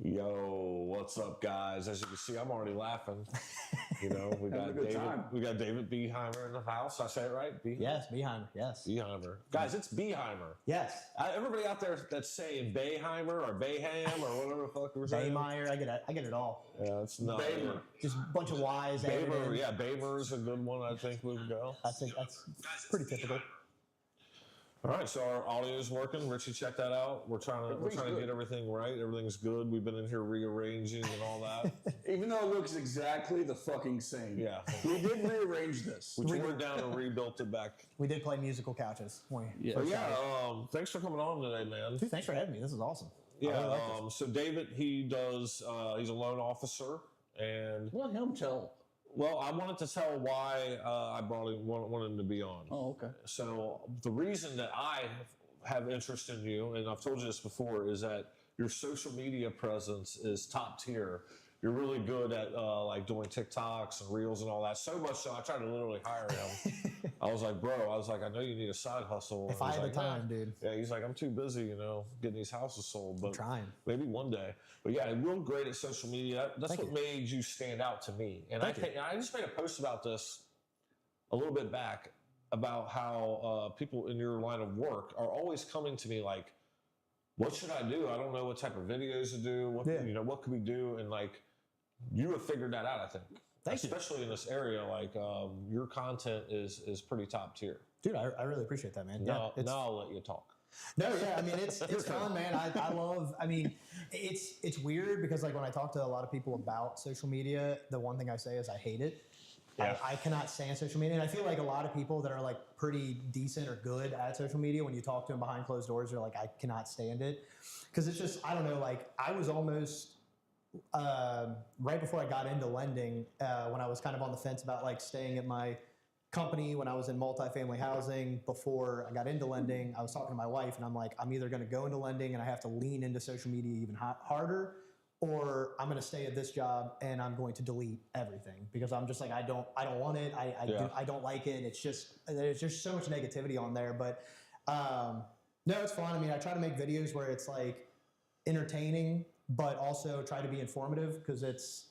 Yo, what's up, guys? As you can see, I'm already laughing. You know, we got David Behymer in the house. I say it right? Yes, Behymer. Yes, Behymer. Guys, it's Behymer. Yes. Everybody out there that's saying Behymer or Bayham or whatever the fuck we're saying. Behymer. I get it all. Yeah, it's not. Bamer. Just a bunch of Y's. Bamer. Yeah, Bamer's a good one. I think would go. I think that's pretty typical. All right, so our audio is working. Richie, check that out. We're trying to get everything right. Everything's good. We've been in here rearranging and all that. Even though it looks exactly the fucking same. Yeah. We did rearrange this. We tore it down and rebuilt it back. We did play musical couches. Thanks for coming on today, man. Dude, thanks for having me. This is awesome. Yeah, really like this. So David, he's a loan officer. And Let him tell. Well, I wanted to tell why I wanted him to be on. Oh, okay. So the reason that I have interest in you, and I've told you this before, is that your social media presence is top tier. You're really good at like doing TikToks and Reels and all that. So much so, I tried to literally hire him. I was like, bro, I know you need a side hustle. If I had the time, dude. Yeah, he's like, I'm too busy, getting these houses sold. But I'm trying. Maybe one day. But yeah, real great at social media. That's what made you stand out to me. And I just made a post about this a little bit back about how people in your line of work are always coming to me like, what should I do? I don't know what type of videos to do. What could we do? And like, you have figured that out, I think. Especially in this area, like your content is pretty top tier. Dude, I really appreciate that, man. Now I'll let you talk. No, yeah, I mean it's fun, man. It's weird because like when I talk to a lot of people about social media, the one thing I say is I hate it. Yeah. I cannot stand social media, and I feel like a lot of people that are like pretty decent or good at social media, when you talk to them behind closed doors, they're like, I cannot stand it because it's just, I don't know, like I was almost right before I got into lending, when I was kind of on the fence about like staying at my company when I was in multifamily housing before I got into lending, I was talking to my wife and I'm like, I'm either going to go into lending and I have to lean into social media even harder, or I'm going to stay at this job and I'm going to delete everything because I'm just like, I don't want it. I don't like it. It's just, there's just so much negativity on there, but no, it's fun. I mean, I try to make videos where it's like entertaining, but also try to be informative because it's,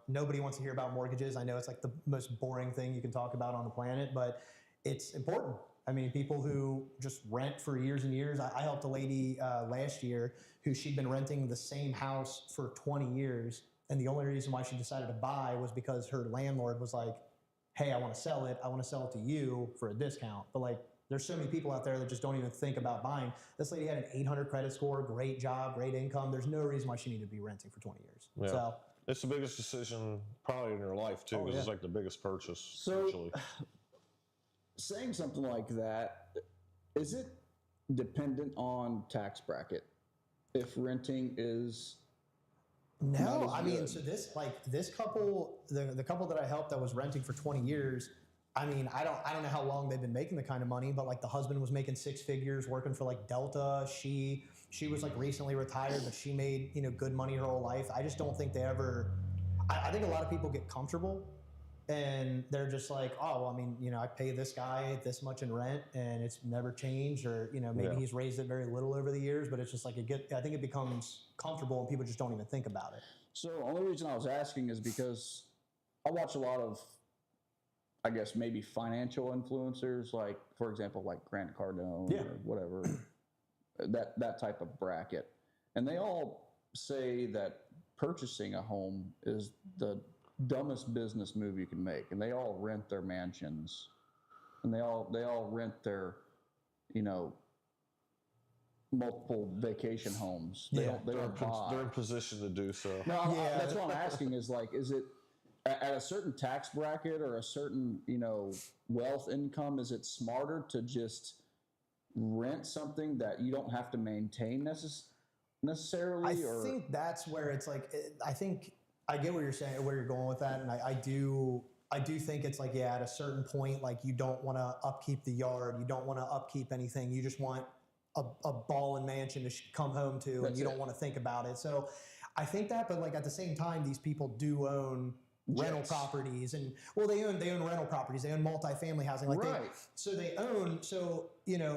nobody wants to hear about mortgages. I know it's like the most boring thing you can talk about on the planet, but it's important. I mean, people who just rent for years and years. I helped a lady last year who she'd been renting the same house for 20 years. And the only reason why she decided to buy was because her landlord was like, hey, I want to sell it. I want to sell it to you for a discount. But like, there's so many people out there that just don't even think about buying. This lady had an 800 credit score, great job, great income. There's no reason why she needed to be renting for 20 years. Yeah. So it's the biggest decision probably in your life too, because it's like the biggest purchase usually. Saying something like that, is it dependent on tax bracket? If renting is no, I mean, so this couple, the couple that I helped that was renting for 20 years. I mean, I don't know how long they've been making the kind of money, but like the husband was making 6 figures working for like Delta. She was like recently retired, but she made, good money her whole life. I just don't think they ever, I think a lot of people get comfortable and they're just like, oh, well, I mean, I pay this guy this much in rent and it's never changed, or, maybe he's raised it very little over the years, but it's just like I think it becomes comfortable and people just don't even think about it. So the only reason I was asking is because I watch a lot of, I guess maybe financial influencers, like for example, like Grant Cardone or whatever, that type of bracket, and they all say that purchasing a home is the dumbest business move you can make, and they all rent their mansions, and they all rent their, multiple vacation homes. They're in position to do so. No, that's what I'm asking is like, is it at a certain tax bracket or a certain, wealth income, is it smarter to just rent something that you don't have to maintain necessarily? I think that's where it's like, I think I get what you're saying, where you're going with that. And I do think it's like, at a certain point, like you don't want to upkeep the yard. You don't want to upkeep anything. You just want a ball and mansion to come home to, and you don't want to think about it. So I think that, but like at the same time, these people do own rental properties, and they own rental properties. They own multifamily housing, like they own. So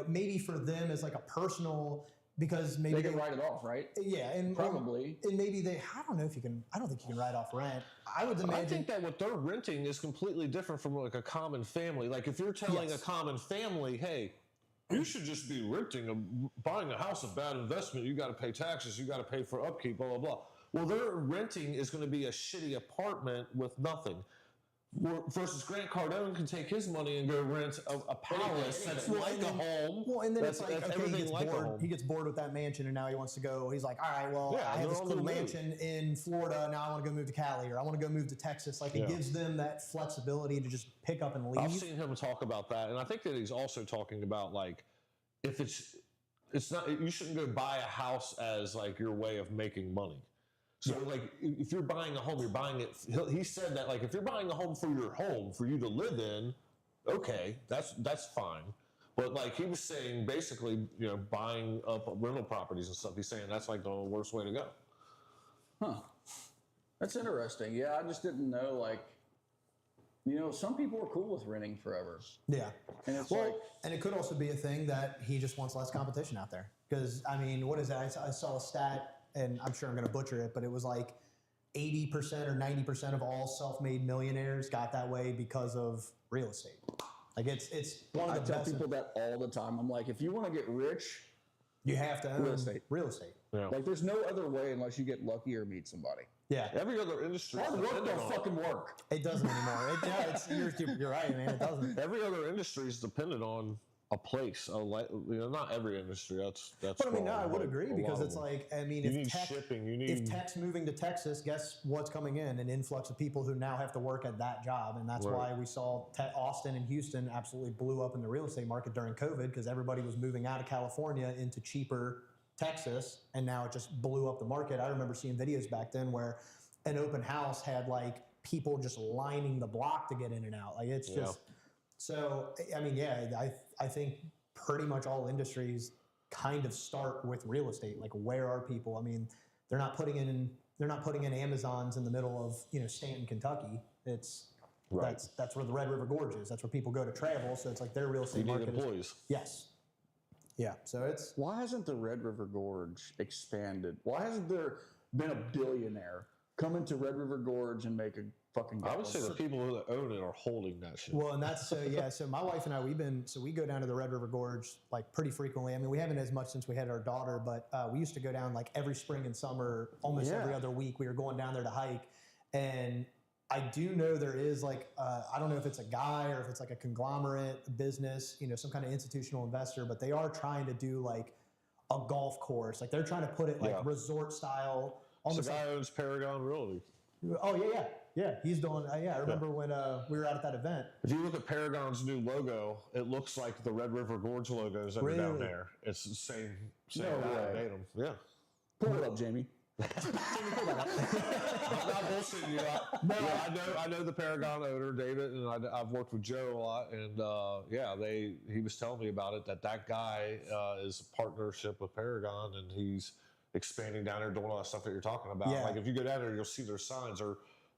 maybe for them as like a personal because maybe they can write it off, right? Yeah, and probably. And maybe I don't know if you can. I don't think you can write off rent. I would imagine. I think that what they're renting is completely different from like a common family. Like if you're telling a common family, hey, you should just be renting, buying a house, a bad investment. You got to pay taxes. You got to pay for upkeep, blah, blah, blah. Well, their renting is going to be a shitty apartment with nothing. Versus Grant Cardone can take his money and go rent a palace that's like a home. Well, and then it's like, okay, he gets like bored. He gets bored with that mansion, and now he wants to go. He's like, all right, well, I have this cool mansion in Florida. Now I want to go move to Cali, or I want to go move to Texas. Like, it gives them that flexibility to just pick up and leave. I've seen him talk about that, and I think that he's also talking about, like, if it's not, you shouldn't go buy a house as, like, your way of making money. So, like, if you're buying a home, you're buying it. He said that, like, if you're buying a home for you to live in, okay, that's fine. But, like, he was saying, basically, you know, buying up rental properties and stuff. He's saying that's, like, the worst way to go. Huh. That's interesting. Yeah, I just didn't know, like, you know, some people are cool with renting forever. Yeah. And it's and it could also be a thing that he just wants less competition out there. Because, I mean, what is that? I saw a stat, and I'm sure I'm going to butcher it, but it was like 80% or 90% of all self-made millionaires got that way because of real estate. Like it's one of the best. I tell people that all the time. I'm like, if you want to get rich, you have to own real estate. Yeah. Like there's no other way unless you get lucky or meet somebody. Yeah. Every other industry. Hard work don't fucking work. It doesn't anymore. You're right, man. It doesn't. Every other industry is dependent on a place, not every industry. That's. But I mean, no, I would agree because it's like, I mean, if shipping, if tech's moving to Texas, guess what's coming in? An influx of people who now have to work at that job, and that's why we saw Austin and Houston absolutely blew up in the real estate market during COVID because everybody was moving out of California into cheaper Texas, and now it just blew up the market. I remember seeing videos back then where an open house had like people just lining the block to get in and out. Like it's just. So, I mean, I think pretty much all industries kind of start with real estate. Like, where are people? I mean, they're not putting in Amazons in the middle of, you know, Stanton, Kentucky. It's that's where the Red River Gorge is. That's where people go to travel. So it's like their real estate market. Employees. Yes. Yeah. So it's. Why hasn't the Red River Gorge expanded? Why hasn't there been a billionaire come into Red River Gorge and make a fucking I would say the people that own it are holding that shit. Well, and that's so my wife and I, we go down to the Red River Gorge like pretty frequently. I mean, we haven't as much since we had our daughter, but we used to go down like every spring and summer, almost every other week. We were going down there to hike. And I do know there is like, I don't know if it's a guy or if it's like a conglomerate business, you know, some kind of institutional investor, but they are trying to do like a golf course. Like they're trying to put it like resort style. Almost the guy owns Paragon Realty. Oh, yeah, he's doing. I remember when we were out at that event. If you look at Paragon's new logo, it looks like the Red River Gorge logos that are down there. It's the same guy made them. Yeah. Pull it up, Jamie. I'm not bullshitting you. I know the Paragon owner, David, and I've worked with Joe a lot, and he was telling me about it, that guy is a partnership with Paragon, and he's expanding down there, doing all that stuff that you're talking about. Yeah. Like if you go down there, you'll see their signs.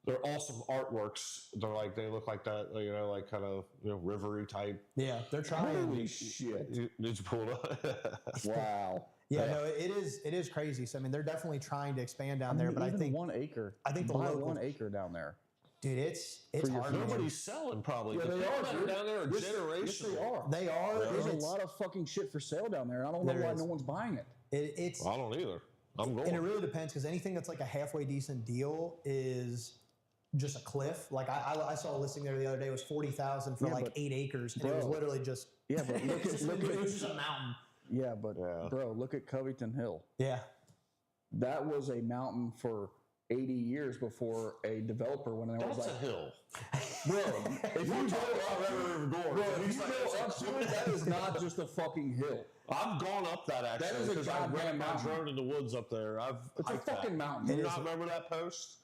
They're awesome artworks. They look like that, you know, like kind of, you know, rivery type. Yeah, they're trying. Holy shit! Did you pull it up? Wow. Yeah, no, it is crazy. So I mean, they're definitely trying to expand down there, but I think 1 acre. I think the buy local 1 acre down there. Dude, it's hard. Nobody's selling probably. Yeah, they are down there. Yes, they are. They are. There's a lot of fucking shit for sale down there. I don't know why no one's buying it. It's. I don't either. I'm going. And it really depends because anything that's like a halfway decent deal is just a cliff. Like I saw a listing there the other day. It was $40,000 for like 8 acres, and it was literally just. Yeah, but look at it was just a mountain. Yeah, but bro, look at Covington Hill. Yeah. That was a mountain for 80 years before a developer went in there. That's a hill. Bro, if you go up to it, that is not just a fucking hill. I've gone up that actually. That is a goddamn mountain. I drone in the woods up there. It's a fucking mountain. Do you not remember that post?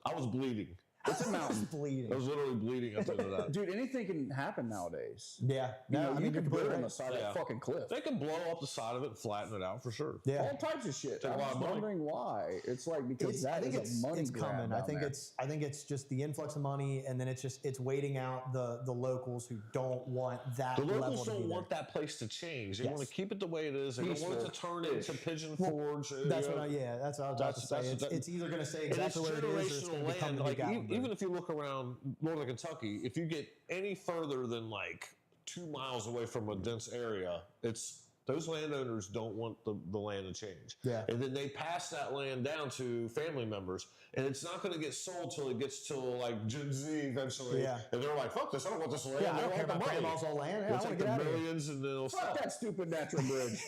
I was bleeding. It's a mountain. bleeding. I was literally bleeding at the end of that. Dude, anything can happen nowadays. Yeah. You know, I mean, you can build right. on the side of that fucking cliff. They can blow up the side of it and flatten it out for sure. Yeah. All types of shit. Take a I'm lot just of money. wondering why. It's like because that is a money grab coming. down I think there. it's just the influx of money, and then it's waiting out the locals who don't want that. The level locals to be don't there. want that place to change. They Yes. want to keep it the way it is. They don't want it to turn into Pigeon Forge. That's what that's what I was about to say. It's either going to stay exactly where it is, or it's going to become the like, Gatlinburg. even if you look around northern Kentucky, if you get any further than like 2 miles away from a dense area, those landowners don't want the land to change. Yeah. And then they pass that land down to family members, and it's not going to get sold till it gets to like Gen Z eventually. Yeah. And they're like, fuck this, I don't want this land. Yeah, I They don't care want the about money. grandma's old land. They'll I want to take get the out of here. millions and then they'll Fuck stop. that stupid natural bridge.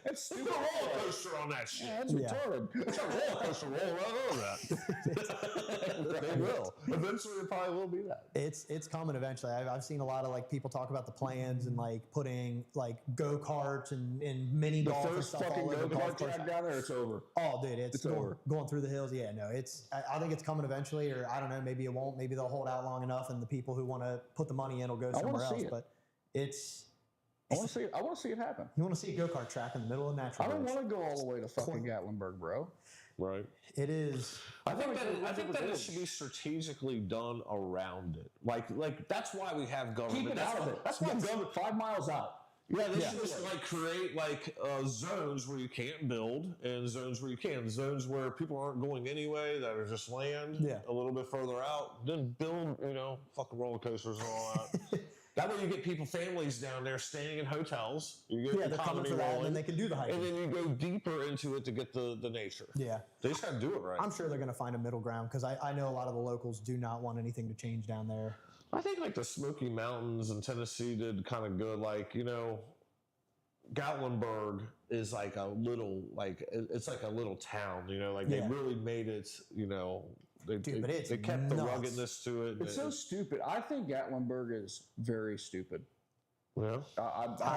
That's Put stupid. a roller coaster on that shit. Yeah, that's retarded. It's a roller coaster roll right over that. They will. Eventually, it probably will be that. It's coming eventually. I've seen a lot of like people talk about the plans and like putting like go-karts and mini The golf and first stuff fucking all over the go-kart golf course. track down there, it's over. Oh, dude, it's over. going through the hills. Yeah, no, I think it's coming eventually, or I don't know, maybe it won't. Maybe they'll hold out long enough, and the people who want to put the money in will go somewhere else. But I want to see it happen. You want to see a go-kart track in the middle of natural. I don't bridge. want to go all the way to fucking Gatlinburg, bro. Right. It is. I think that it should be strategically done around it. Like that's why we have government. Keep it out of it. That's why government 5 miles out. Yeah, they should just like create like zones where you can't build and zones where you can. Zones where people aren't going anyway, that are just land. Yeah. A little bit further out, then build, fucking roller coasters and all that. That way you get families down there staying in hotels. You get Yeah, they're coming for that, and then they can do the hiking. And then you go deeper into it to get the nature. Yeah. They just got to do it right. I'm sure they're going to find a middle ground because I know a lot of the locals do not want anything to change down there. I think like the Smoky Mountains in Tennessee did kind of good. Like, Gatlinburg is like a little, it's like a little town, they really made it, they kept the ruggedness to it. It's so stupid. I think Gatlinburg is very stupid. Yeah. I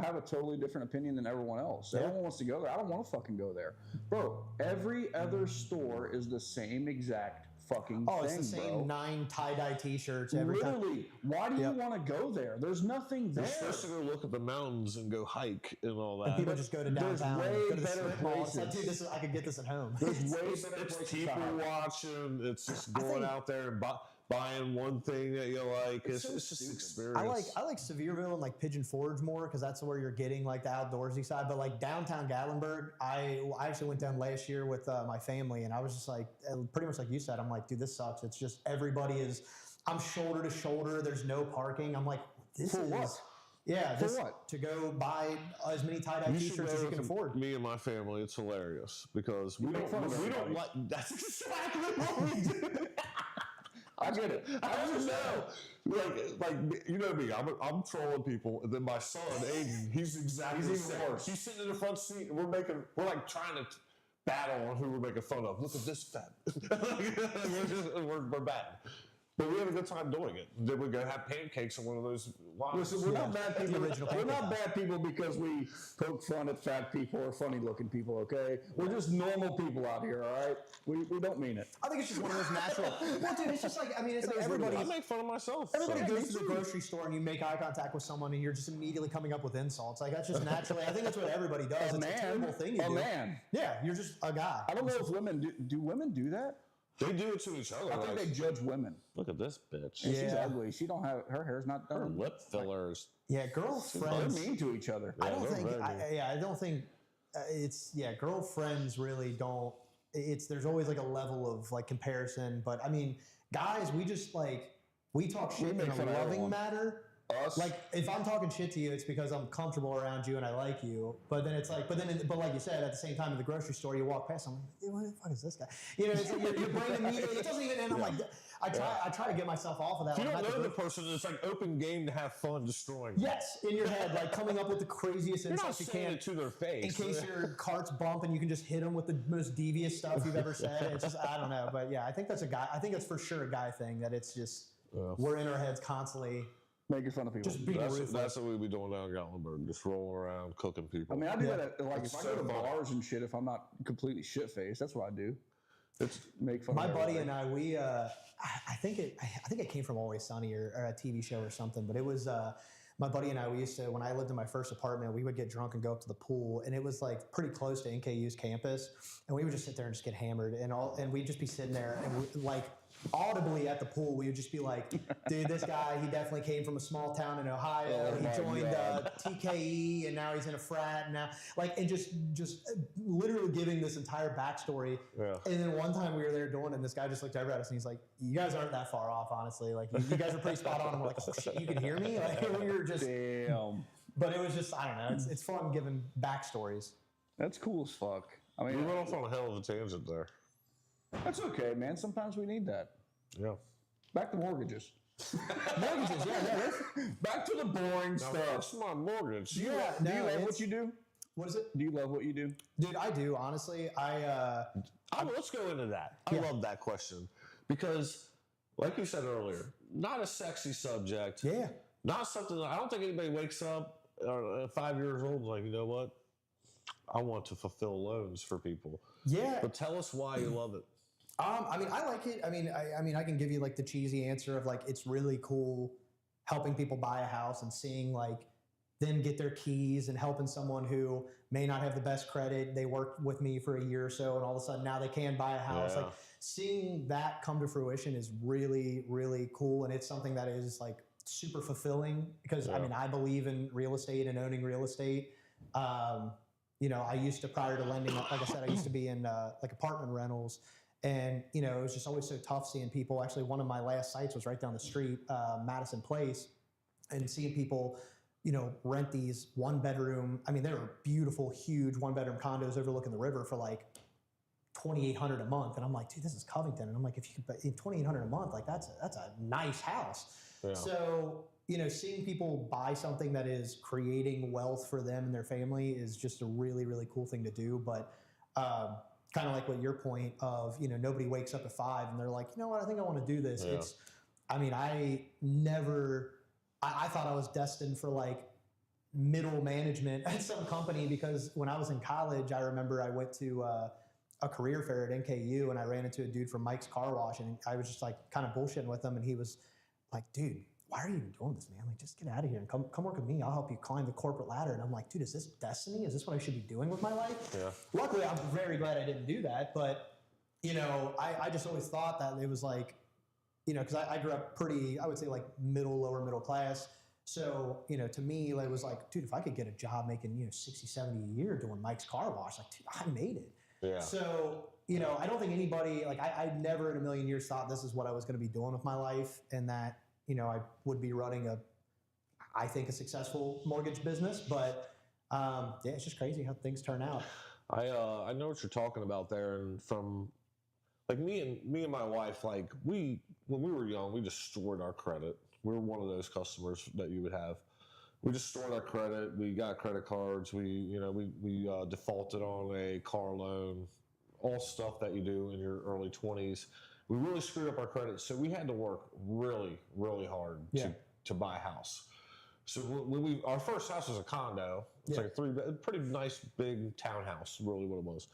have a totally different opinion than everyone else. Everyone wants to go there. I don't want to fucking go there. Bro, every other store is the same exact fucking thing, it's the same bro. 9 tie-dye t-shirts every time. Literally, why do you want to go there? There's nothing there. You're supposed to go look at the mountains and go hike and all that. And people just go to downtown. way go to the better strip mall. It's like, places. dude, I could get this at home. There's way better It's places people to hike. watching. It's just going out there and buying one thing that you like. It's just stupid. experience. I like Sevierville and like Pigeon Forge more because that's where you're getting like the outdoorsy side. But like downtown Gatlinburg, I actually went down last year with my family, and I was just like, pretty much like you said, I'm like, dude, this sucks. It's just everybody is. I'm shoulder to shoulder. There's no parking. I'm like, this For is. what? Yeah, For what? To go buy as many tie-dye t-shirts as you can afford. Me and my family, it's hilarious because we make fun of don't everybody. like. That's exactly what we do. I get it. I just know, like you know me. I'm trolling people, and then my son Aiden, he's exactly the same. worse. He's sitting in the front seat, and we're like trying to battle on who we're making fun of. Look at this fat. we're bad. But we had a good time doing it. Then we go have pancakes on one of those lines. Listen, we're not bad people. original We're pancake not bad people because we poke fun at fat people or funny-looking people. Okay, we're just normal people out here. All right, we don't mean it. I think it's just one of those natural. Well, dude, it's just like it's like is what it everybody. I make fun of myself. Everybody so. goes to the grocery store and you make eye contact with someone and you're just immediately coming up with insults. Like that's just naturally. I think that's what everybody does. It's a terrible thing you do. Man. Yeah, you're just a guy. I don't know if women do women do that? They do it to each other. I think they judge women. Look at this bitch. And she's Yeah. ugly. She don't have her hair's not Her done. lip fillers. Yeah, They're girlfriends. mean to each other. I don't they're think. very mean. I don't think it's. Yeah, girlfriends really don't. There's always like a level of like comparison, but I mean, guys, we just like we talk shit in make a fun of loving everyone. manner. Us. Like if I'm talking shit to you, it's because I'm comfortable around you and I like you. But then it's like, but like you said, at the same time in the grocery store, you walk past, I'm like, dude, what the fuck is this guy? You know, it's like your brain immediately. It doesn't even. And I'm like, I try to get myself off of that. If you when I'm don't at know the the person, it's like open game to have fun destroying. Yes, in your head, like coming up with the craziest You're not insults you saying can. it to their face. In case your cart's bump and you can just hit them with the most devious stuff you've ever said. It's just, I don't know. But yeah, I think that's for sure a guy thing that it's just, we're in our heads constantly. Making fun of people. Just being ruthless. That's what we be doing down in Gatlinburg, just rolling around, cooking people. I mean, I do that. Like, It's if I so go to fun. bars and shit, if I'm not completely shit faced, that's what I do. make fun. My of buddy and I, I think it came from Always Sunny or a TV show or something. But it was my buddy and I. We used to, when I lived in my first apartment, we would get drunk and go up to the pool, and it was like pretty close to NKU's campus, and we would just sit there and just get hammered, and we'd just be sitting there and like audibly at the pool, we would just be like, dude, this guy, he definitely came from a small town in Ohio. He joined TKE, and now he's in a frat. And now, like, and just literally giving this entire backstory. Yeah. And then one time we were there doing it, and this guy just looked over at us, and he's like, you guys aren't that far off, honestly. Like, you guys are pretty spot on. And we're like, oh, shit, you can hear me? Like, we were just... Damn. But it was just, I don't know, it's fun giving backstories. That's cool as fuck. I mean, we went off on a hell of a tangent there. That's okay, man. Sometimes we need that. Yeah. Back to mortgages. Mortgages, yeah. Back to the boring stuff. That's my mortgage. Do you love what you do? What is it? Do you love what you do? Dude, I do, honestly. Let's go into that. I love that question. Because, like you said earlier, not a sexy subject. Yeah. Not something that I don't think anybody wakes up 5 years old like, you know what? I want to fulfill loans for people. Yeah. But tell us why you love it. I mean, I like it. I mean, I can give you like the cheesy answer of like, it's really cool helping people buy a house and seeing like them get their keys and helping someone who may not have the best credit. They worked with me for a year or so, and all of a sudden now they can buy a house. Yeah. Like seeing that come to fruition is really, really cool. And it's something that is like super fulfilling because I mean, I believe in real estate and owning real estate. You know, I used to, prior to lending, like I said, I used to be in like apartment rentals. And, you know, it was just always so tough seeing people. Actually, one of my last sites was right down the street, Madison Place, and seeing people, you know, rent these one bedroom. I mean, they were beautiful, huge one bedroom condos overlooking the river for like $2,800 a month. And I'm like, dude, this is Covington. And I'm like, if you could pay $2,800 a month, like that's a nice house. Yeah. So, you know, seeing people buy something that is creating wealth for them and their family is just a really, really cool thing to do. But, kind of like what your point of, you know, nobody wakes up at 5 and they're like, you know what, I think I want to do this. Yeah. I mean, I thought I was destined for like middle management at some company because when I was in college, I remember I went to a career fair at NKU and I ran into a dude from Mike's Car Wash and I was just like kind of bullshitting with him and he was like, dude, why are you even doing this, man? Like, just get out of here and come work with me. I'll help you climb the corporate ladder. And I'm like, dude, is this destiny? Is this what I should be doing with my life? Yeah. Luckily, I'm very glad I didn't do that. But, you know, I just always thought that it was like, you know, because I grew up pretty, I would say like lower middle class. So, you know, to me, it was like, dude, if I could get a job making, you know, 60, 70 a year doing Mike's Car Wash, like, dude, I made it. Yeah. So, you know, I don't think anybody, like, I never in a million years thought this is what I was going to be doing with my life and that, you know, I would be running I think a successful mortgage business, but yeah, it's just crazy how things turn out. I know what you're talking about there, and from like me and my wife, like when we were young, we just stored our credit. We were one of those customers that you would have. We just stored our credit. We got credit cards. We defaulted on a car loan, all stuff that you do in your early 20s. We really screwed up our credit, so we had to work really, really hard to buy a house. So when our first house was a condo. It's like a pretty nice big townhouse, really what it was.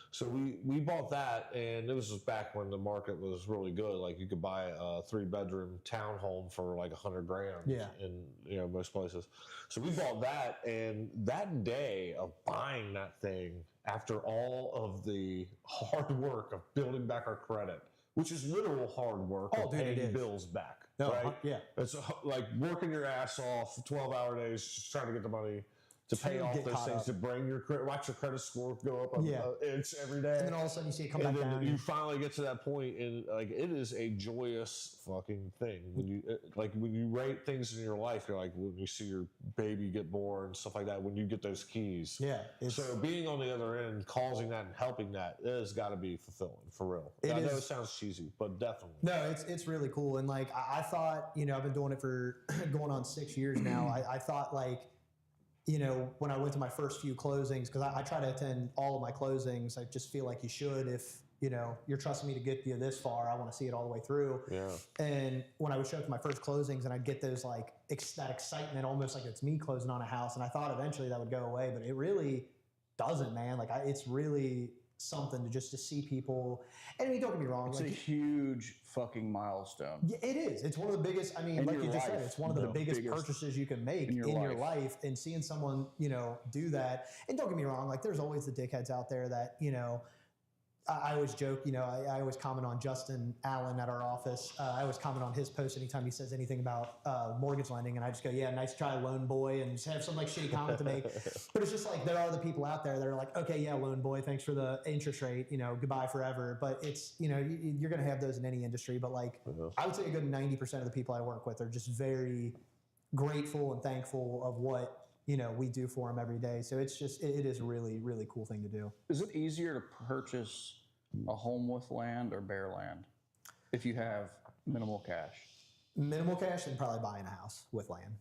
So we bought that, and it was just back when the market was really good. Like you could buy a 3-bedroom townhome for like $100,000 in most places. So we bought that, and that day of buying that thing, after all of the hard work of building back our credit, which is literal hard work of paying bills back, right? Yeah. It's like working your ass off, 12-hour days, just trying to get the money to pay off those things, to bring your credit, watch your credit score go up an inch every day. And then all of a sudden you see it come back down. You finally get to that point, and like it is a joyous fucking thing when you rate things in your life. You're like when you see your baby get born, stuff like that. When you get those keys, so being on the other end, causing that and helping that, it has got to be fulfilling for real. I know it sounds cheesy, but definitely. No, it's really cool. And like I thought, you know, I've been doing it for going on 6 years now. I thought like, you know, when I went to my first few closings, because I try to attend all of my closings, I just feel like you should. If, you know, you're trusting me to get you this far, I want to see it all the way through. Yeah. And when I would show up to my first closings and I'd get those like that excitement, almost like it's me closing on a house. And I thought eventually that would go away, but it really doesn't, man. Like it's really something to see people. And I mean, don't get me wrong. It's a huge fucking milestone. Yeah, it is. It's one of the biggest. I mean, In like your you just said, life, it's one of the biggest purchases you can make in your life. And seeing someone, do that. And don't get me wrong. Like, there's always the dickheads out there that, I always joke, I always comment on Justin Allen at our office. I always comment on his post anytime he says anything about mortgage lending. And I just go, yeah, nice try, loan boy, and just have some like shitty comment to make. But it's just like, there are the people out there that are like, okay, yeah, loan boy, thanks for the interest rate, goodbye forever. But it's, you're going to have those in any industry. But like, I would say a good 90% of the people I work with are just very grateful and thankful of what, we do for them every day. So it's just, it is a really, really cool thing to do. Is it easier to purchase a home with land or bare land if you have minimal cash? Minimal cash and probably buying a house with land.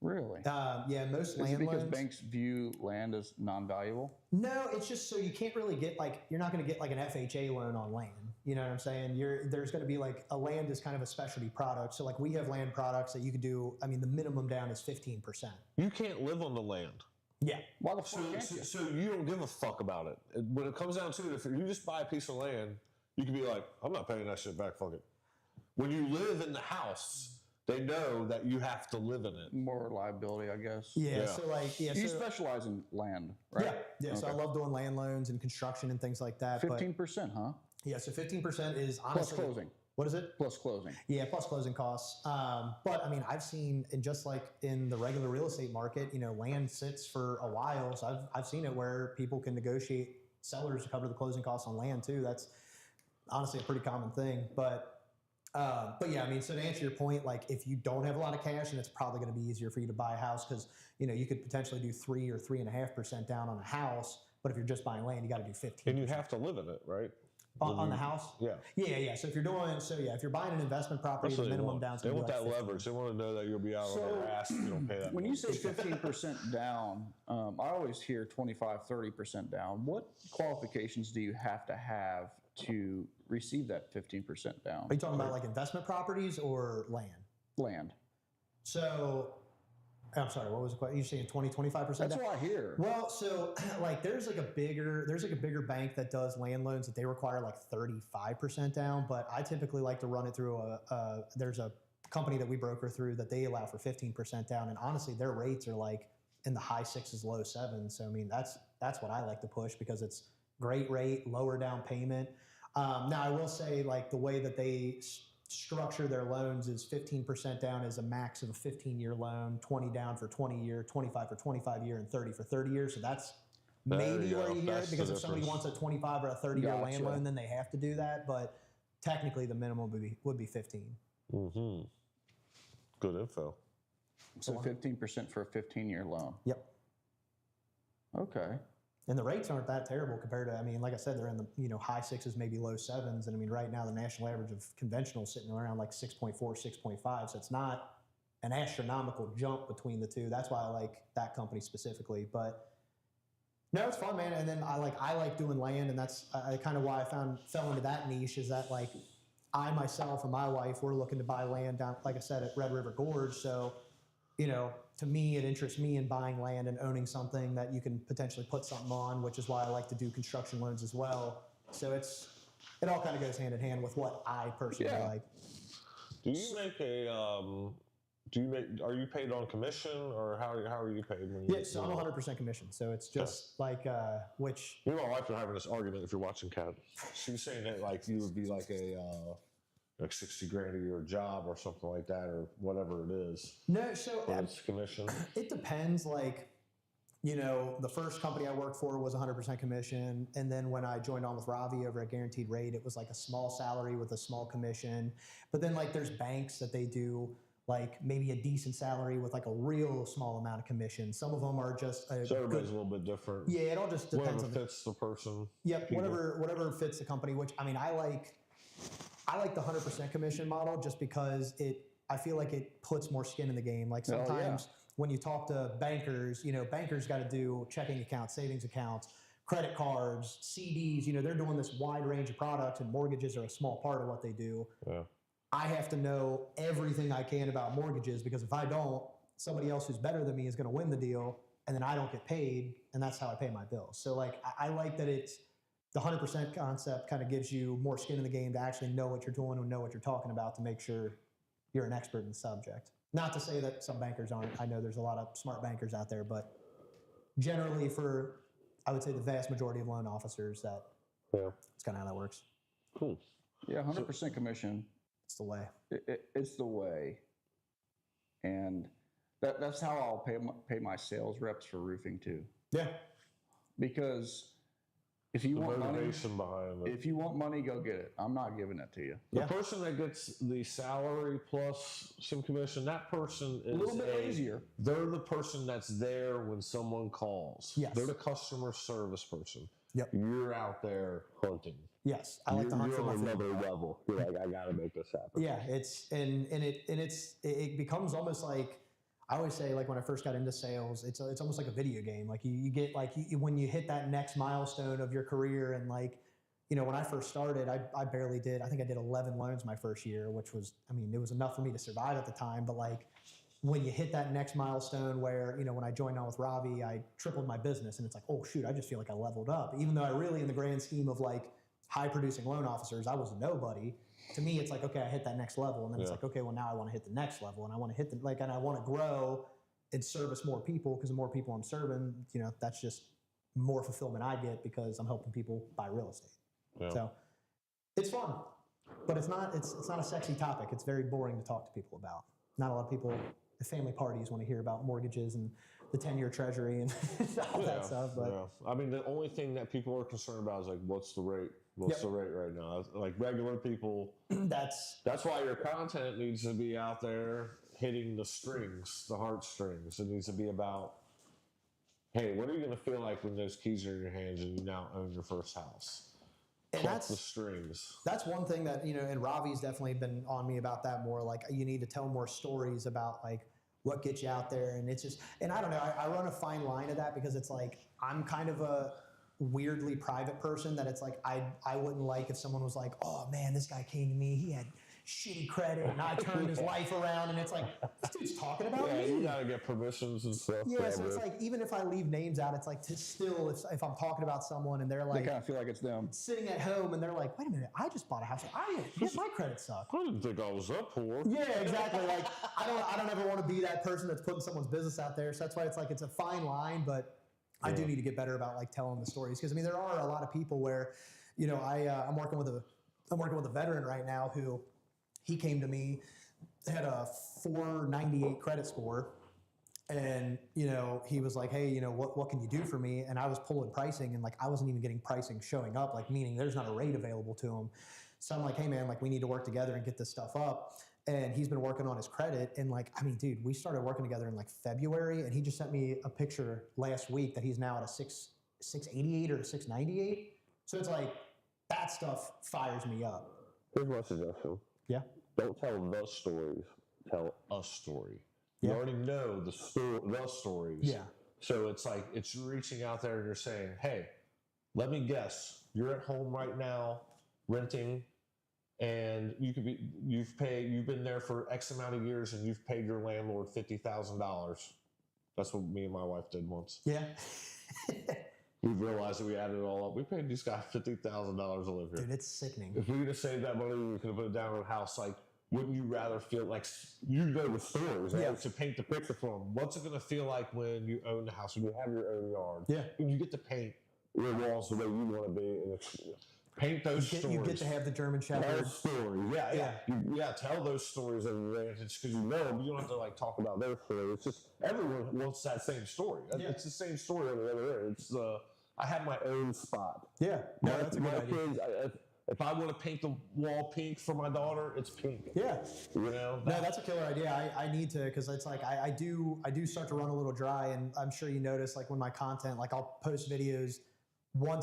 Really? Yeah, most Is land it because loans, banks view land as non-valuable? No, it's just so you can't really get you're not going to get like an FHA loan on land. You know what I'm saying? There's going to be like a land is kind of a specialty product. So like we have land products that you could do. I mean, the minimum down is 15%. You can't live on the land. Yeah. Why the fuck can't you? So you don't give a fuck about it. When it comes down to it, if you just buy a piece of land, you can be like, I'm not paying that shit back, fuck it. When you live in the house, they know that you have to live in it. More liability, I guess. Yeah. So like, You specialize in land, right? Yeah. Okay. So I love doing land loans and construction and things like that. 15%, huh? Yeah. So 15% is honestly. Plus closing. What is it? Plus closing. Yeah, plus closing costs. But I mean, I've seen, and just like in the regular real estate market, land sits for a while. So I've seen it where people can negotiate sellers to cover the closing costs on land too. That's honestly a pretty common thing. But yeah, I mean, so to answer your point, like if you don't have a lot of cash, and it's probably going to be easier for you to buy a house because you could potentially do 3 or 3.5% down on a house. But if you're just buying land, you got to do 15. And you have to live in it, right? On the house? Yeah. So if you're if you're buying an investment property, the minimum down. They want that leverage. They want to know that you'll be out on their ass if you don't pay that. When you say 15% down, I always hear 25, 30% down. What qualifications do you have to receive that 15% down? Are you talking about like investment properties or land? Land. So, I'm sorry, what was the question? You're saying 20, 25%? That's what I hear. Well, so like there's a bigger bank that does land loans that they require like 35% down, but I typically like to run it through there's a company that we broker through that they allow for 15% down, and honestly their rates are like in the high 6s, low 7s. So I mean that's what I like to push because it's great rate, lower down payment. Now I will say like the way that they structure their loans is 15% down is a max of a 15-year loan, 20 down for 20-year, 25 for 25-year, and 30 for 30 years. So that's maybe where you hear it, because if somebody wants a 25 or a 30-year land loan, then they have to do that. But technically, the minimum would be 15. Mm-hmm. Good info. So 15% for a 15-year loan. Yep. Okay. And the rates aren't that terrible compared to, I mean, like I said, they're in the high 6s, maybe low 7s. And I mean, right now the national average of conventional is sitting around like 6.4, 6.5. So it's not an astronomical jump between the two. That's why I like that company specifically. But no, it's fun, man. And then I like doing land, and that's kind of why I fell into that niche, is that like I myself and my wife, we're looking to buy land down, like I said, at Red River Gorge. So, to me, it interests me in buying land and owning something that you can potentially put something on, which is why I like to do construction loans as well. So it all kind of goes hand in hand with what I personally like. Do you make are you paid on commission, or how are you paid? So I'm 100% commission. So it's just like, which... Me and my wife are having this argument, if you're watching, Kat. She was saying that like you would be like like $60,000 a year job or something like that, or whatever it is. No, so it's commission. It depends. Like, the first company I worked for was 100% commission, and then when I joined on with Ravi over at Guaranteed Rate, it was like a small salary with a small commission. But then like there's banks that they do like maybe a decent salary with like a real small amount of commission. Some of them are just so everybody's a little bit different. Yeah, it all just depends whatever fits the person. Yep, whatever fits the company. Which I mean, I like the 100% commission model just because I feel like it puts more skin in the game. Like sometimes when you talk to bankers, bankers got to do checking accounts, savings accounts, credit cards, CDs. They're doing this wide range of products, and mortgages are a small part of what they do. Yeah. I have to know everything I can about mortgages, because if I don't, somebody else who's better than me is going to win the deal, and then I don't get paid, and that's how I pay my bills. So like I like that the 100% concept kind of gives you more skin in the game to actually know what you're doing and know what you're talking about to make sure you're an expert in the subject. Not to say that some bankers aren't. I know there's a lot of smart bankers out there, but generally I would say the vast majority of loan officers, it's kind of how that works. Cool. Yeah, 100% commission. It's the way. It's the way. And that's how I'll pay my sales reps for roofing too. Yeah. Because if you want money, behind it. if you want money, go get it. I'm not giving it to you. The person that gets the salary plus some commission, that person is a little bit easier. They're the person that's there when someone calls. Yes. They're the customer service person. Yep. You're out there hunting. Yes, I like to hunt for my food. You're on another level. You're like, I gotta make this happen. Yeah, it becomes almost like, I always say, like when I first got into sales, it's almost like a video game. Like you get like when you hit that next milestone of your career, and like, you know, when I first started, I barely did. I think I did 11 loans my first year, which was, I mean, it was enough for me to survive at the time. But like when you hit that next milestone, where, you know, when I joined on with Ravi, I tripled my business, and it's like, oh shoot, I just feel like I leveled up, even though I really, in the grand scheme of like high producing loan officers, I was nobody. To me, it's like, okay, I hit that next level, and then it's like, okay, well now I want to hit the next level, and I want to hit and I want to grow and service more people, because the more people I'm serving, you know, that's just more fulfillment I get because I'm helping people buy real estate. Yeah. So it's fun, but it's not a sexy topic. It's very boring to talk to people about. Not a lot of people at family parties want to hear about mortgages and the 10-year treasury and all that stuff. But I mean, the only thing that people are concerned about is like, what's the rate? What's the rate right now? Like regular people, that's why your content needs to be out there hitting the strings, the heartstrings. It needs to be about, hey, what are you going to feel like when those keys are in your hands and you now own your first house? And that's the strings. That's one thing that, you know, and Ravi's definitely been on me about that more. Like, you need to tell more stories about like what gets you out there. And it's just, and I don't know, I run a fine line of that, because it's like, I'm kind of a weirdly private person that it's like, I wouldn't like if someone was like, oh man, this guy came to me, he had shitty credit, and I turned his life around, and it's like, this dude's talking about me. You gotta get permissions and stuff. Yeah, so it's like, even if I leave names out, it's like, to still, if I'm talking about someone and they're like, they kind of feel like it's them sitting at home, and they're like, wait a minute, I just bought a house. My credit sucked. I didn't think I was that poor. Yeah, exactly. Like, I don't ever want to be that person that's putting someone's business out there. So that's why it's like, it's a fine line, but I do need to get better about like telling the stories, because I mean, there are a lot of people where, you know, I'm working with a veteran right now who, he came to me, had a 498 credit score, and, you know, he was like, hey, you know, what can you do for me? And I was pulling pricing, and like, I wasn't even getting pricing showing up, like, meaning there's not a rate available to him. So I'm like, hey man, like, we need to work together and get this stuff up. And he's been working on his credit, and like, I mean, dude, we started working together in like February, and he just sent me a picture last week that he's now at a 688 or a 698. So it's like, that stuff fires me up. Here's my suggestion. Yeah. Don't tell the stories. Tell a story. You already know the stories. Yeah. So it's like, it's reaching out there and you're saying, hey, let me guess. You're at home right now renting, and you've been there for X amount of years, and you've paid your landlord $50,000. That's what me and my wife did once. Yeah. We realized that we added it all up. We paid these guys $50,000 to live here. Dude, it's sickening. If we could have saved that money, we could have put it down on a house. Like, wouldn't you rather feel like, you know the stories, right? Yeah. To paint the picture for them. What's it going to feel like when you own the house, when you have your own yard? Yeah. When you get to paint your walls the way you want to be, and paint those stories. You get to have the German Shepherd. Those stories. Yeah. Tell those stories at an advantage, because you know them. You don't have to like talk about their story. It's just, everyone wants that same story. Yeah. It's the same story on the other end. It's I have my own spot. Yeah. No, that's a good idea. Kids, if I want to paint the wall pink for my daughter, it's pink. Yeah. You know? No, that's a killer idea. I need to, because it's like, I do start to run a little dry, and I'm sure you notice, like, when my content, like, I'll post videos 1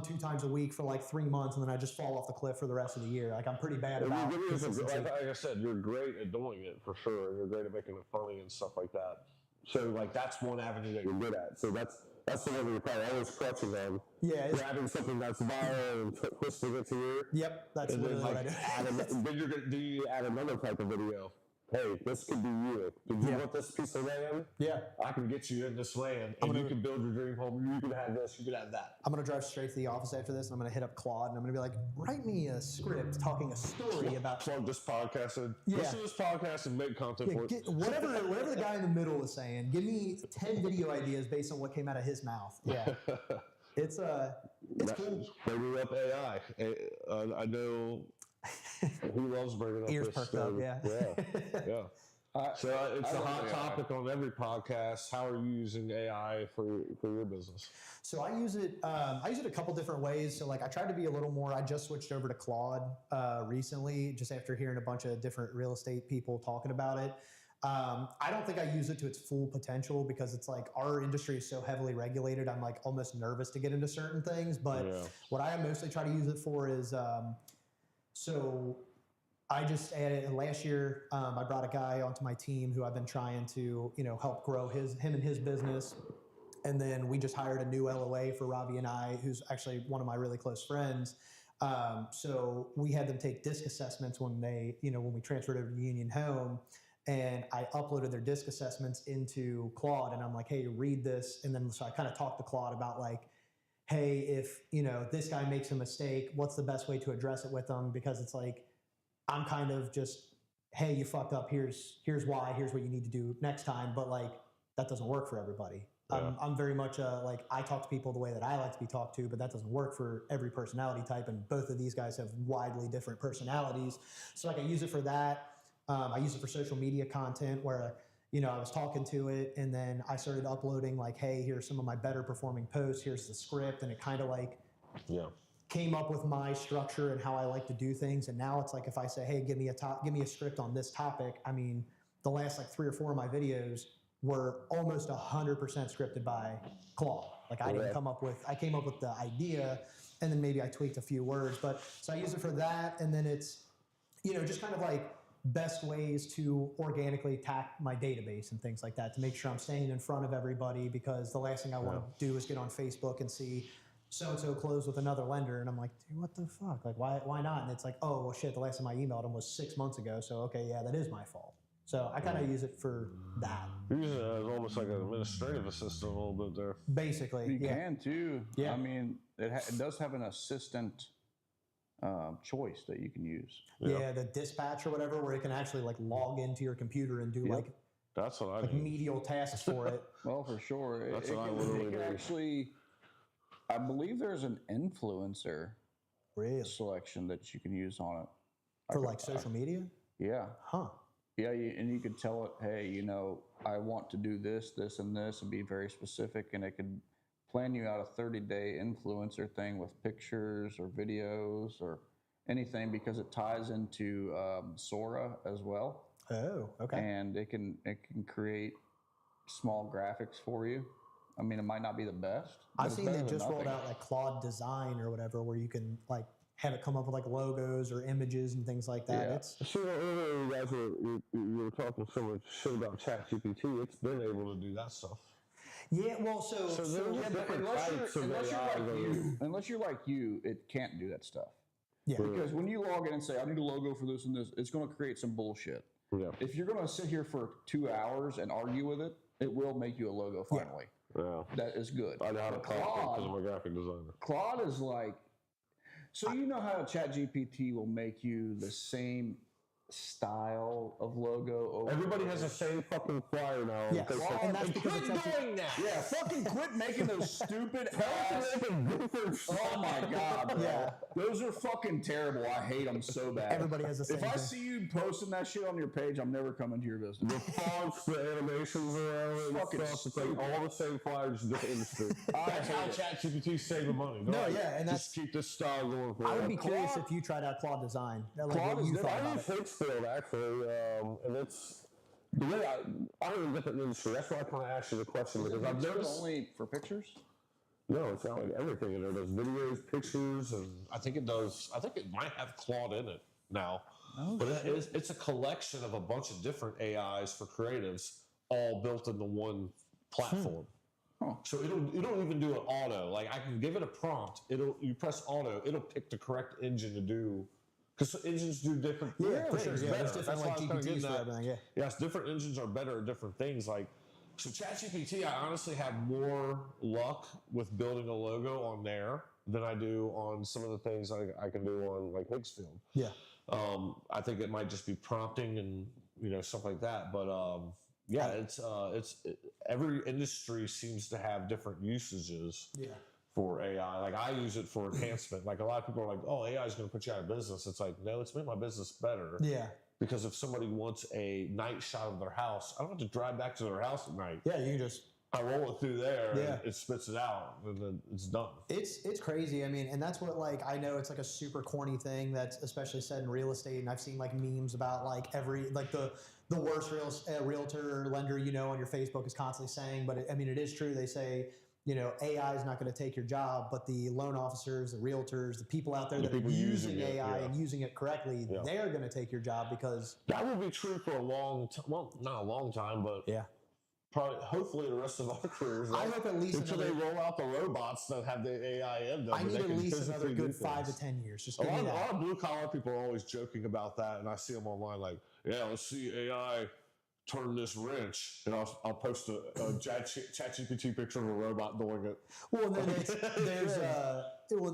to 2 times a week for like 3 months, and then I just fall off the cliff for the rest of the year. Like, I'm pretty bad about it. Like I said, you're great at doing it, for sure. You're great at making it funny and stuff like that. So, like, that's one avenue that you're good at. So that's the one that you're probably always crutching on. Yeah. Grabbing something that's viral and twisting it to you. Yep. That's literally what I do. Then do you add another type of video hey, this could be you. Did you want this piece of land? Yeah. I can get you in this land, and you can build your dream home. You can have this, you can have that. I'm going to drive straight to the office after this, and I'm going to hit up Claude, and I'm going to be like, write me a script talking a story about... Plug this podcast in. Listen to this podcast and make content for it. Whatever the guy in the middle was saying, give me 10 video ideas based on what came out of his mouth. Yeah. It's cool. They grew up AI. I know he loves bringing up ears this perked stuff. up. Yeah. So it's a hot topic on every podcast. How are you using AI for your business? So I use it a couple different ways. So like I tried to be a little more. I just switched over to Claude recently, just after hearing a bunch of different real estate people talking about it. I don't think I use it to its full potential because it's like our industry is so heavily regulated. I'm like almost nervous to get into certain things. But what I mostly try to use it for is so I just added last year. I brought a guy onto my team who I've been trying to help grow him and his business. And then we just hired a new LOA for Robbie and I, who's actually one of my really close friends. So we had them take disc assessments when we transferred over to Union Home. And I uploaded their disc assessments into Claude, and I'm like, hey, read this. And then so I kind of talked to Claude about like, hey, if this guy makes a mistake, what's the best way to address it with them? Because it's like, I'm kind of just, hey, you fucked up. Here's why. Here's what you need to do next time. But like, that doesn't work for everybody. Yeah. I'm very much like, I talk to people the way that I like to be talked to, but that doesn't work for every personality type. And both of these guys have widely different personalities. So like I use it for that. I use it for social media content where, I was talking to it and then I started uploading like, hey, here's some of my better performing posts. Here's the script. And it kind of like came up with my structure and how I like to do things. And now it's like, if I say, hey, give me a script on this topic. I mean, the last like 3 or 4 of my videos were almost 100% scripted by Claude. Like I came up with the idea and then maybe I tweaked a few words, but so I use it for that. And then it's, just kind of like best ways to organically attack my database and things like that to make sure I'm staying in front of everybody, because the last thing I want to do is get on Facebook and see so-and-so closed with another lender. And I'm like, dude, what the fuck? Like, why not? And it's like, oh, well, shit, the last time I emailed him was 6 months ago. So, okay, yeah, that is my fault. So I kind of use it for that. You're using it as almost like an administrative assistant a little bit there. Basically. You can too. Yeah. I mean, it does have an assistant choice that you can use. Yeah, the dispatch or whatever, where it can actually like log into your computer and do that's what I like medial tasks for it. Well, for sure. That's what I literally do. Actually, I believe there's an influencer selection that you can use on it. For like social media? Yeah. Huh. Yeah, and you could tell it, hey, I want to do this, this, and this, and be very specific, and it could plan you out a 30-day influencer thing with pictures or videos or anything, because it ties into Sora as well. Oh, okay. And it can create small graphics for you. I mean, it might not be the best. I've seen they just rolled out like Claude Design or whatever, where you can like have it come up with like logos or images and things like that. Yeah. So earlier you guys were talking so much shit about ChatGPT. It's been able to do that stuff. Yeah, well, unless you're like you, it can't do that stuff. Yeah. Because when you log in and say, I need a logo for this and this, it's going to create some bullshit. Yeah. If you're going to sit here for 2 hours and argue with it, it will make you a logo finally. Yeah. That is good. I know how to call because I'm a graphic designer. Claude is like, so you know how ChatGPT will make you the same style of logo over. Everybody has the same fucking flyer now. Yeah, and that's because it's doing that. Yeah, fucking quit making those stupid ass. Oh my god, bro. Yeah. Those are fucking terrible. I hate them so bad. Everybody has the same If I see you posting that shit on your page, I'm never coming to your business. The fonts, the animations around it, fucking stuff. It's like all the same flyers, different industry. That's how ChatGPT saving money. No, yeah, and that's just keep this style going for I would be curious if you tried out Claude Design. Like Claude you is thought about it. Field actually, and it's the way I don't even get the industry. That's why I kind of asked you the question, because I've noticed only for pictures. No, it's not like everything in there. Does videos, pictures, and I think it does. I think it might have Claude in it now, but it's a collection of a bunch of different AIs for creatives, all built into one platform. Huh. So it'll even do an auto. Like I can give it a prompt. You press auto. It'll pick the correct engine to do. because engines do different for things sure. Yeah, better. there's different like GPTs for everything. Yeah. Yes, different engines are better at different things. Like, so ChatGPT, I honestly have more luck with building a logo on there than I do on some of the things I can do on like Higgsfield. Yeah. I think it might just be prompting and stuff like that. But yeah, it's every industry seems to have different usages. Yeah. For AI, like I use it for enhancement. Like a lot of people are like, "Oh, AI is going to put you out of business." It's like, no, it's made my business better. Yeah. Because if somebody wants a night shot of their house, I don't have to drive back to their house at night. Yeah, you can just I roll it through there, and it spits it out, and then it's done. It's crazy. I mean, and that's what like I know it's like a super corny thing that's especially said in real estate, and I've seen like memes about like every like the worst realtor or lender on your Facebook is constantly saying, but it is true. They say, AI is not going to take your job, but the loan officers, the realtors, the people out there that are using AI and using it correctly, they're going to take your job because that will be true for a long time. Well, not a long time, but probably, hopefully, the rest of our careers. Right? I hope at least until they roll out the robots that have the AI in them. I need at least another good 5 to 10 years. Just a lot of blue collar people are always joking about that, and I see them online like, "Yeah, let's see AI turn this wrench," and I'll post a ChatGPT picture of a robot doing it. Well, and then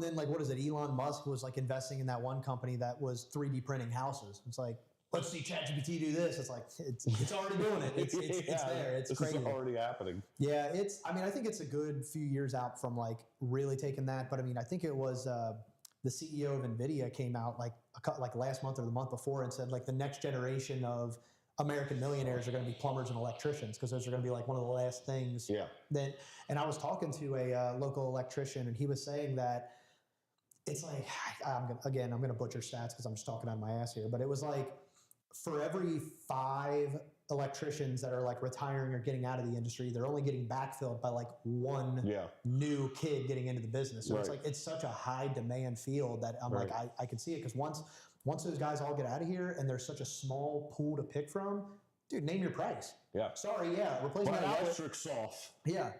then like what is it? Elon Musk was like investing in that one company that was 3D printing houses. It's like, let's see ChatGPT do this. It's like it's already doing it. It's there. It's crazy. It's already happening. Yeah, I think it's a good few years out from like really taking that. But I think it was the CEO of NVIDIA came out like last month or the month before and said like the next generation of American millionaires are going to be plumbers and electricians because those are going to be like one of the last things. Yeah. And I was talking to a local electrician, and he was saying that it's like I'm going to butcher stats because I'm just talking out of my ass here, but it was like for every 5 electricians that are like retiring or getting out of the industry, they're only getting backfilled by like one new kid getting into the business. So it's like it's such a high demand field that I'm like I could see it because once those guys all get out of here and there's such a small pool to pick from, dude, name your price. Yeah. Sorry, replacement electric's off. Yeah.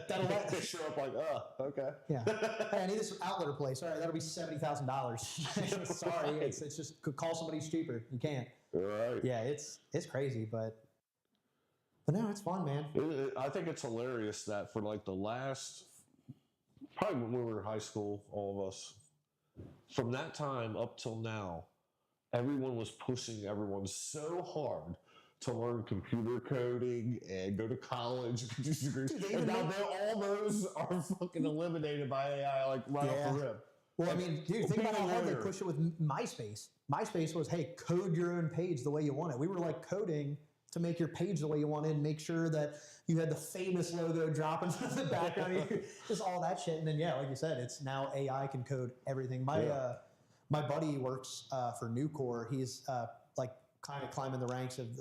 That'll they show up like, okay. Yeah. Hey, I need this outlet replaced. All right, that'll be $70,000. Sorry, it's just call somebody cheaper. You can't. Right. Yeah, it's crazy, but no, it's fun, man. I think it's hilarious that for like the last, probably when we were in high school, all of us, from that time up till now, everyone was pushing everyone so hard to learn computer coding and go to college, and now all those are fucking eliminated by AI, like right off the rip. Well, dude, think about how hard they push it with MySpace. MySpace was, hey, code your own page the way you want it. We were like coding to make your page the way you wanted, make sure that you had the famous logo dropping from the background, just all that shit. And then, like you said, it's now AI can code everything. My buddy works for Nucor. He's like kind of climbing the ranks of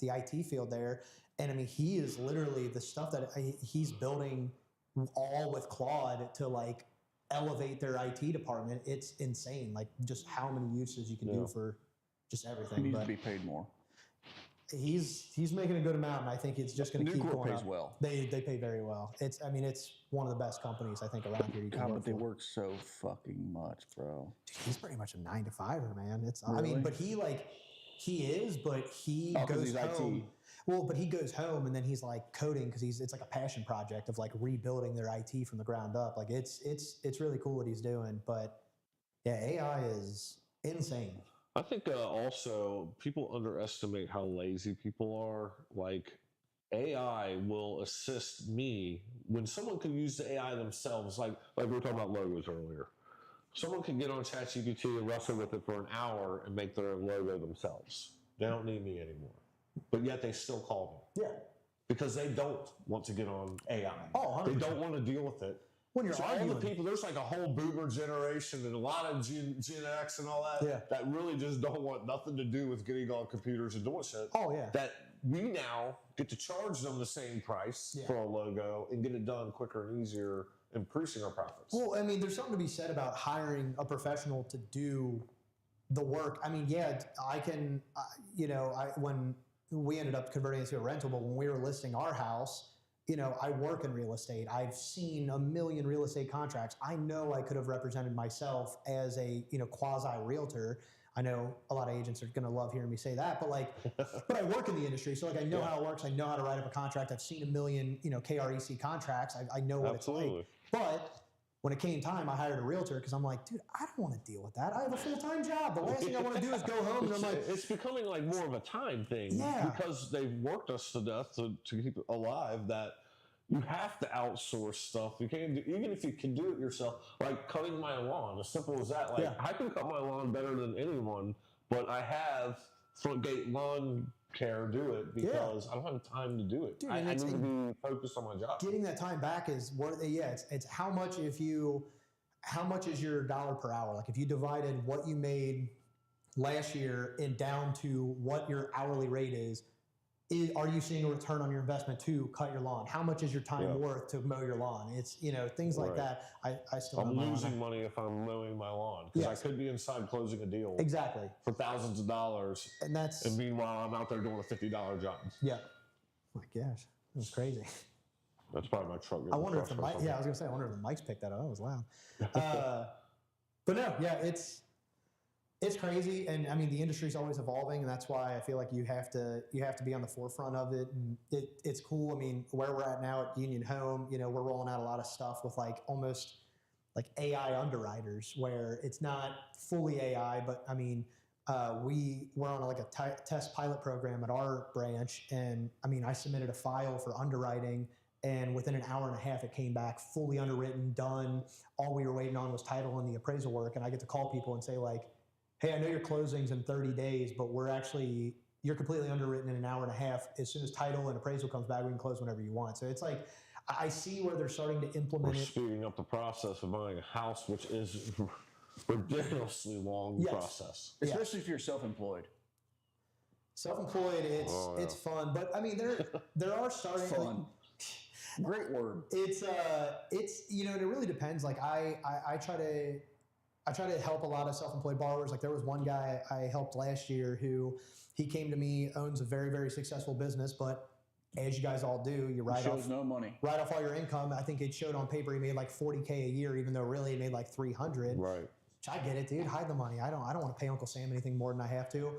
the IT field there. And he is literally the stuff that he's building all with Claude to like elevate their IT department. It's insane. Like just how many uses you can do for just everything. He needs to be paid more. He's making a good amount, and I think it's just going to keep going pays up. Well. They pay very well. It's one of the best companies I think around here. You can but they work so fucking much, bro. Dude, he's pretty much a 9-to-5er, man. It's really? But he goes home. IT. Well, but he goes home and then he's like coding because it's like a passion project of like rebuilding their IT from the ground up. Like it's really cool what he's doing. But yeah, AI is insane. I think also people underestimate how lazy people are. Like AI will assist me when someone can use the AI themselves. Like we were talking about logos earlier. Someone can get on ChatGPT and wrestle with it for an hour and make their own logo themselves. They don't need me anymore. But yet they still call me. Yeah. Because they don't want to get on AI. Oh, 100%. They don't want to deal with it. When you're arguing. All the people, there's like a whole boomer generation and a lot of Gen X and all that that really just don't want nothing to do with getting on computers and doing shit. Oh, yeah. That we now get to charge them the same price for a logo and get it done quicker and easier, increasing our profits. Well, there's something to be said about hiring a professional to do the work. I can, when we ended up converting it to a rental, but when we were listing our house, I work in real estate. I've seen a million real estate contracts. I know I could have represented myself as a, quasi realtor. I know a lot of agents are going to love hearing me say that, but I work in the industry. So like, I know how it works. I know how to write up a contract. I've seen a million, KREC contracts. I know what it's like. But when it came time, I hired a realtor because I'm like, dude, I don't want to deal with that. I have a full-time job. The last thing I want to do is go home. And I'm like, it's becoming like more of a time thing because they've worked us to death to keep it alive that you have to outsource stuff. You can't do, even if you can do it yourself, like cutting my lawn, as simple as that. Like I can cut my lawn better than anyone, but I have front gate lawn care do it because I don't have time to do it. Dude, I need to be focused on my job. Getting that time back is worth it. Yeah, it's how much how much is your dollar per hour? Like if you divided what you made last year and down to what your hourly rate is, are you seeing a return on your investment to cut your lawn? How much is your time worth to mow your lawn? It's, things like that. I still I'm losing money if I'm mowing my lawn because I could be inside closing a deal for thousands of dollars. And meanwhile, I'm out there doing a $50 job. Yeah. Oh my gosh, that was crazy. That's probably my truck. I wonder if the mic, I was gonna say, I wonder if the mics picked that up. That was loud. But no, it's crazy, and I mean the industry's always evolving, and that's why I feel like you have to be on the forefront of it. And it's cool. I mean, where we're at now at Union Home, we're rolling out a lot of stuff with like almost like AI underwriters, where it's not fully AI, but I mean, we're on like a test pilot program at our branch, and I mean, I submitted a file for underwriting. And within an hour and a half, it came back fully underwritten, done. All we were waiting on was title and the appraisal work. And I get to call people and say like, hey, I know your closing's in 30 days, but you're completely underwritten in an hour and a half. As soon as title and appraisal comes back, we can close whenever you want. So it's like, I see where they're starting to implement it. Speeding up the process of buying a house, which is a ridiculously long process. Especially if you're self-employed. Self-employed, it's fun. But I mean, there are starting... Fun. Great word. It's it really depends. Like I try to help a lot of self-employed borrowers. Like there was one guy I helped last year who he came to me, owns a very, very successful business, but as you guys all do, you write off no money. Write off all your income. I think it showed on paper he made like $40K a year, even though really he made like $300. Right. Which I get it, dude. Hide the money. I don't want to pay Uncle Sam anything more than I have to.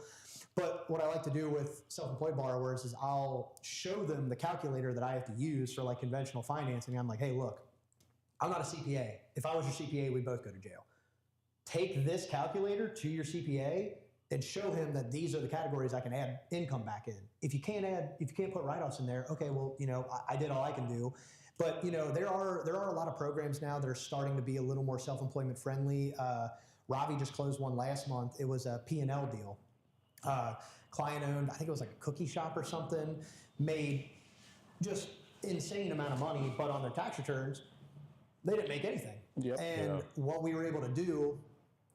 But what I like to do with self-employed borrowers is I'll show them the calculator that I have to use for like conventional financing. I'm like, hey, look, I'm not a CPA. If I was your CPA, we'd both go to jail. Take this calculator to your CPA and show him that these are the categories I can add income back in. If you can't put write-offs in there, okay, well, I did all I can do. But there are a lot of programs now that are starting to be a little more self-employment friendly. Ravi just closed one last month. It was a P&L deal. Client owned, I think it was like a cookie shop or something, made just insane amount of money, but on their tax returns, they didn't make anything. What we were able to do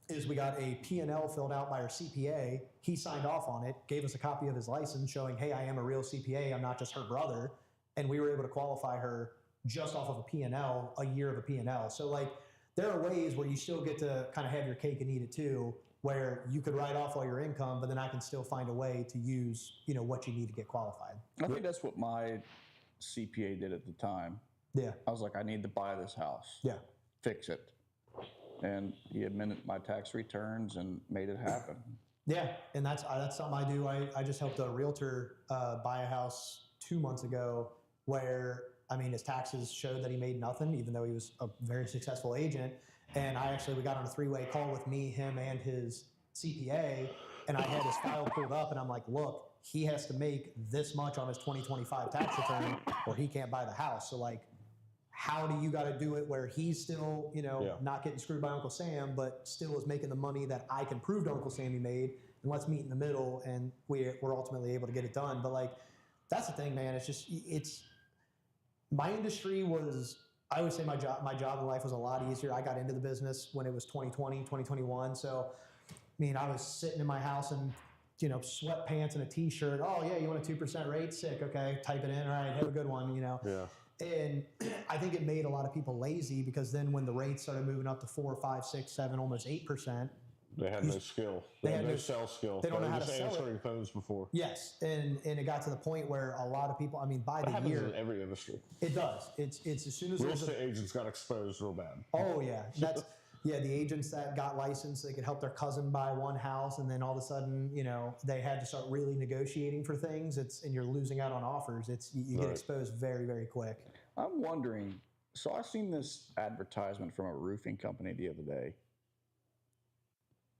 is we got a P&L filled out by our CPA. He signed off on it, gave us a copy of his license showing, hey, I am a real CPA. I'm not just her brother. And we were able to qualify her just off of a P&L, a year of a P&L. So like, there are ways where you still get to kind of have your cake and eat it too, where you could write off all your income, but then I can still find a way to use, what you need to get qualified. I think that's what my CPA did at the time. Yeah. I was like, I need to buy this house. Yeah. Fix it. And he amended my tax returns and made it happen. Yeah, and that's something I do. I just helped a realtor buy a house 2 months ago where, I mean, his taxes showed that he made nothing, even though he was a very successful agent. And we got on a 3-way call with me, him, and his CPA, and I had his file pulled up, and I'm like, look, he has to make this much on his 2025 tax return, or he can't buy the house. So, like, how do you got to do it where he's still, not getting screwed by Uncle Sam, but still is making the money that I can prove to Uncle Sam he made, and let's meet in the middle, and we're ultimately able to get it done. But, like, that's the thing, man. My industry was... I would say my job in life was a lot easier. I got into the business when it was 2020, 2021. So, I mean, I was sitting in my house in, sweatpants and a t-shirt. Oh yeah, you want a 2% rate? Sick. Okay, type it in. All right, have a good one. Yeah. And I think it made a lot of people lazy because then when the rates started moving up to 4, 5, 6, 7, almost 8%, They had no skill. They had no sales skill. They don't know how to sell answering phones before. Yes, and it got to the point where a lot of people. I mean, by the year, in every industry. It does. It's as soon as real estate agents got exposed real bad. Oh yeah, that's the agents that got licensed, they could help their cousin buy one house, and then all of a sudden, they had to start really negotiating for things. And you're losing out on offers. You get exposed very, very quick. I'm wondering. So I seen this advertisement from a roofing company the other day,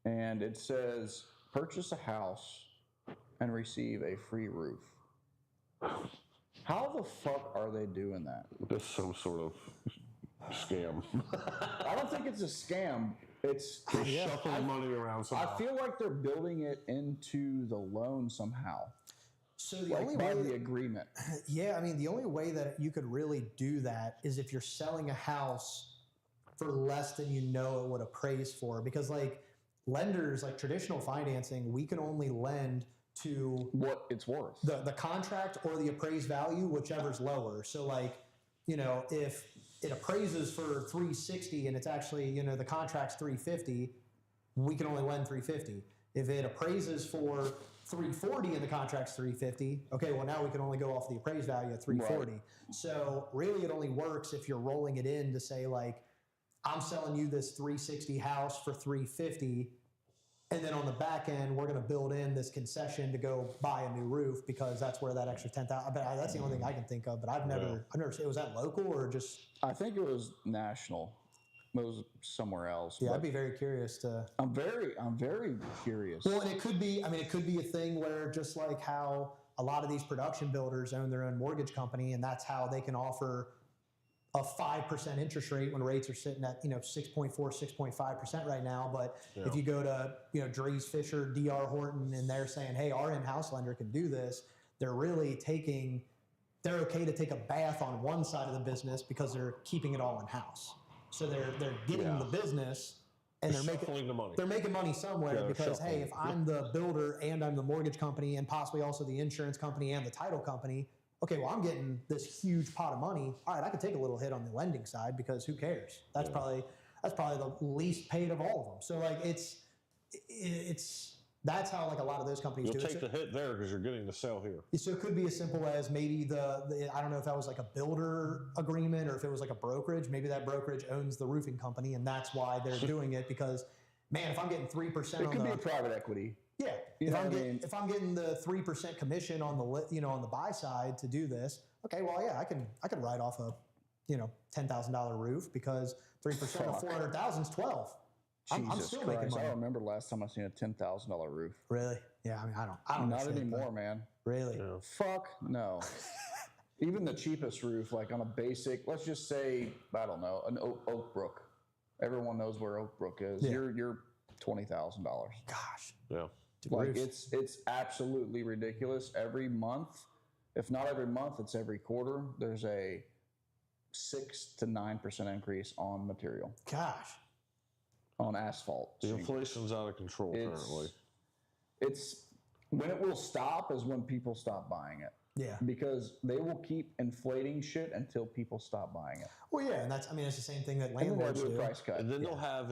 and it says, "Purchase a house and receive a free roof." How the fuck are they doing that? It's some sort of scam. I don't think it's a scam. It's shuffling money around somehow. I feel like they're building it into the loan somehow. So the only way the agreement. Yeah, I mean, the only way that you could really do that is if you're selling a house for less than it would appraise for. Because lenders, like traditional financing, we can only lend to what it's worth. The contract or the appraised value, whichever's lower. So if it appraises for 360 and it's actually, the contract's 350, we can only lend 350. If it appraises for 340 and the contract's 350, okay, well now we can only go off the appraised value at 340. Right. So really it only works if you're rolling it in to say I'm selling you this 360 house for 350, and then on the back end we're going to build in this concession to go buy a new roof because that's where that extra 10,000. But that's the only thing I can think of. But I've never. Was that local or just? I think it was national. It was somewhere else. Yeah, I'd be very curious to. I'm very curious. Well, and it could be. I mean, it could be a thing where just like how a lot of these production builders own their own mortgage company, and that's how they can offer a 5% interest rate when rates are sitting at 6.4, 6.5% right now. But if you go to Dries Fisher, D.R. Horton, and they're saying, hey, our in-house lender can do this, they're really they're okay to take a bath on one side of the business because they're keeping it all in-house. So they're getting the business and they're making the money. They're making money somewhere because hey, if I'm the builder and I'm the mortgage company and possibly also the insurance company and the title company, okay, well I'm getting this huge pot of money. All right, I can take a little hit on the lending side because who cares? That's probably the least paid of all of them. So it's that's how a lot of those companies do it. You'll take the hit there because you're getting the sale here. So it could be as simple as maybe I don't know if that was a builder agreement or if it was a brokerage. Maybe that brokerage owns the roofing company and that's why they're doing it because, man, if I'm getting 3%, it could be a private equity. Yeah, if I'm getting the 3% commission on the buy side to do this, okay, well yeah, I can write off a $10,000 roof because 3% of 400,000 is 12. I'm still making money. I don't remember last time I seen a $10,000 roof. Really? Yeah, I mean, I don't. Not anymore, man. Really? Yeah. Fuck no. Even the cheapest roof, on a basic, let's just say, I don't know, an Oak Brook. Everyone knows where Oak Brook is. Yeah. You're $20,000. Gosh. Yeah. It's absolutely ridiculous. Every month, if not every month, it's every quarter. There's a 6 to 9% increase on material. Gosh. On asphalt. The inflation's out of control, apparently. It's when it will stop is when people stop buying it. Yeah. Because they will keep inflating shit until people stop buying it. Well, yeah, and it's the same thing that landlords do. A price cut. And then they'll have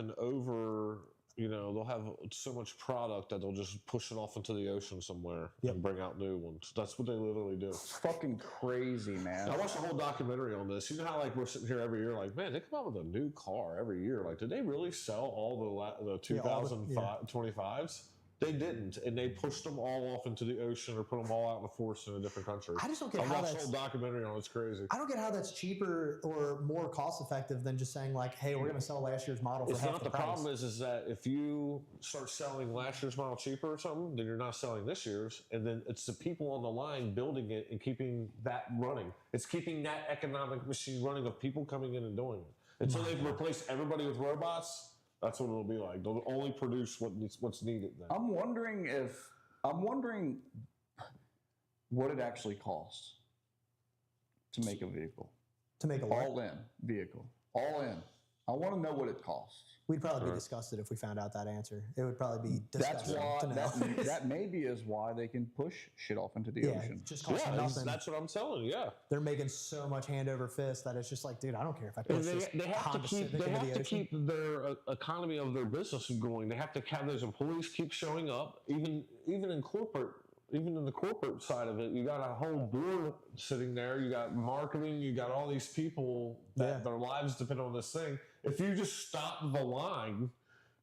they'll have so much product that they'll just push it off into the ocean somewhere and bring out new ones. That's what they literally do. It's fucking crazy, man. I watched a whole documentary on this. You know how we're sitting here every year man, they come out with a new car every year. Did they really sell all the 2025s? They didn't, and they pushed them all off into the ocean or put them all out in the forest in a different country. I just don't get how that's... I watched a whole documentary on it. It's crazy. I don't get how that's cheaper or more cost-effective than just saying, hey, we're going to sell last year's model for half the price. Problem is that if you start selling last year's model cheaper or something, then you're not selling this year's, and then it's the people on the line building it and keeping that running. It's keeping that economic machine running of people coming in and doing it. Until they've replaced everybody with robots, that's what it'll be like. They'll only produce what's needed then. I'm wondering what it actually costs to make a vehicle. To make a all-in vehicle. All in. I want to know what it costs. We'd probably be disgusted if we found out that answer. It would probably be disgusting to know. That maybe is why they can push shit off into the ocean. Just costs nothing. That's what I'm telling you. Yeah, they're making so much hand over fist that it's just like, dude, I don't care if I push this Honda Civic into the ocean. They have to keep their economy of their business going. They have to have those employees keep showing up, even in corporate. Even in the corporate side of it, you got a whole board sitting there. You got marketing. You got all these people that their lives depend on this thing. If you just stop the line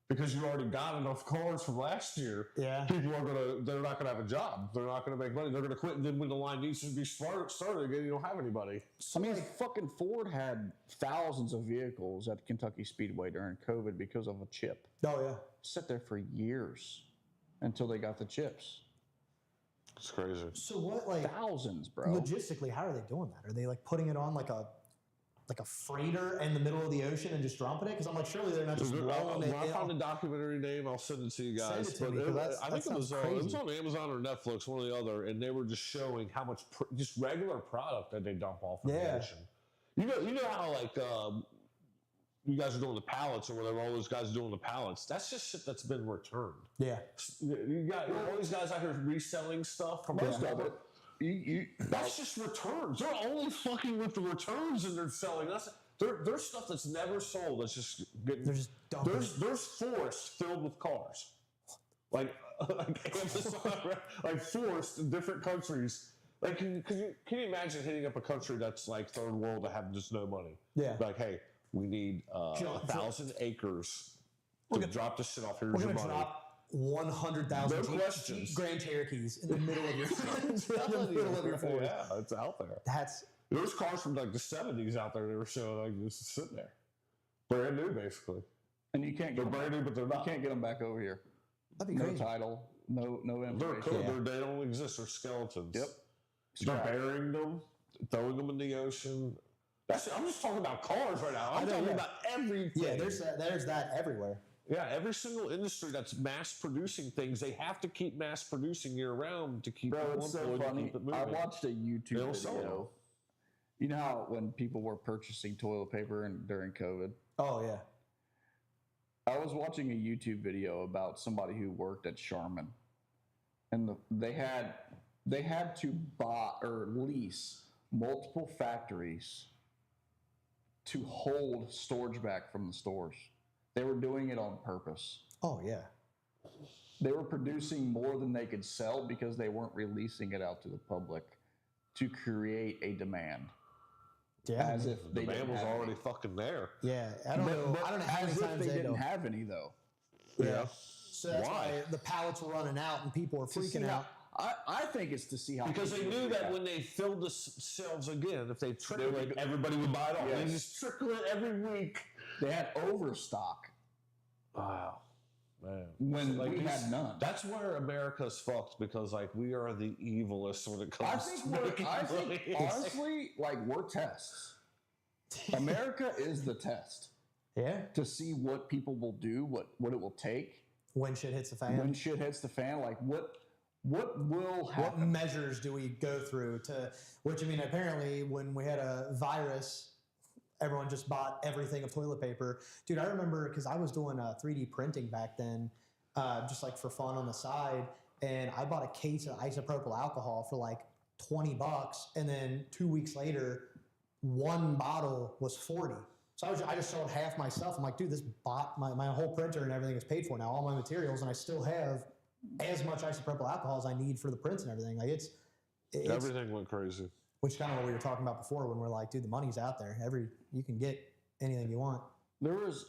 because you already got enough cars from last year, people they're not gonna have a job. They're not gonna make money. They're gonna quit. And then when the line needs to be started again, you don't have anybody. I mean, fucking Ford had thousands of vehicles at Kentucky Speedway during COVID because of a chip. Oh yeah, sit there for years until they got the chips. It's crazy. So what, like thousands, bro? Logistically, how are they doing that? Are they like putting it on like a freighter in the middle of the ocean and just dumping it? Because I'm like, surely they're not just rolling it. I found a documentary name. I'll send it to you guys. Send it to me, I think it was on Amazon or Netflix, one or the other, and they were just showing how much just regular product that they dump off in the ocean. You know how like you guys are doing the pallets or whatever. All those guys are doing the pallets. That's just shit that's been returned. Yeah, you got all these guys out here reselling stuff from most of it. That's just returns. They're only fucking with the returns and they're selling us. There's stuff that's never sold. That's just getting. There's forests filled with cars, like Amazon, like forests in different countries. Like, can you imagine hitting up a country that's like third world that have just no money? Yeah. Like, hey, we need 1,000 acres to drop this shit off. Here's your money. Drop 100,000 Grand Cherokees in the middle of your forest. Yeah, it's out there. There's cars from like the 70s out there that were showing like just sitting there, brand new basically. And you can't get they're brand new, but they're not. You can't get them back over here. That'd be crazy. No title, no information. They don't exist. They're skeletons. Yep. They're burying them, throwing them in the ocean. I'm just talking about cars right now. I'm talking about everything. Yeah, there's that everywhere. Yeah, every single industry that's mass producing things, they have to keep mass producing year round to keep people employed. So funny. Keep it moving. I watched a YouTube video. You know how when people were purchasing toilet paper during COVID? Oh yeah. I was watching a YouTube video about somebody who worked at Charmin, and they had to buy or lease multiple factories to hold storage back from the stores. They were doing it on purpose. Oh, yeah. They were producing more than they could sell because they weren't releasing it out to the public to create a demand. Yeah. As if the demand was already fucking there. Yeah. I don't know how many times they didn't have any, though. Yeah. So that's why the pallets were running out and people were freaking out. I think it's to see how... Because they knew that when they filled the shelves again, if they trickle it, everybody would buy it all. They just trickle it every week. They had overstock. Wow. Man. When we had none. That's where America's fucked because, like, we are the evilest when it comes I think honestly, like, we're tests. America is the test. Yeah. To see what people will do, what it will take. When shit hits the fan. When shit hits the fan, like, what will happen? What measures do we go through to, which, I mean, apparently when we had a virus, everyone just bought everything of toilet paper. Dude, I remember because I was doing 3D printing back then, just like for fun on the side. And I bought a case of isopropyl alcohol for like $20. And then 2 weeks later, one bottle was 40. So I just sold half myself. I'm like, dude, my whole printer and everything is paid for now, all my materials, and I still have as much isopropyl alcohol as I need for the prints and everything. Like it's everything went crazy. Which is kind of what we were talking about before when we're like, dude, the money's out there. You can get anything you want. There was,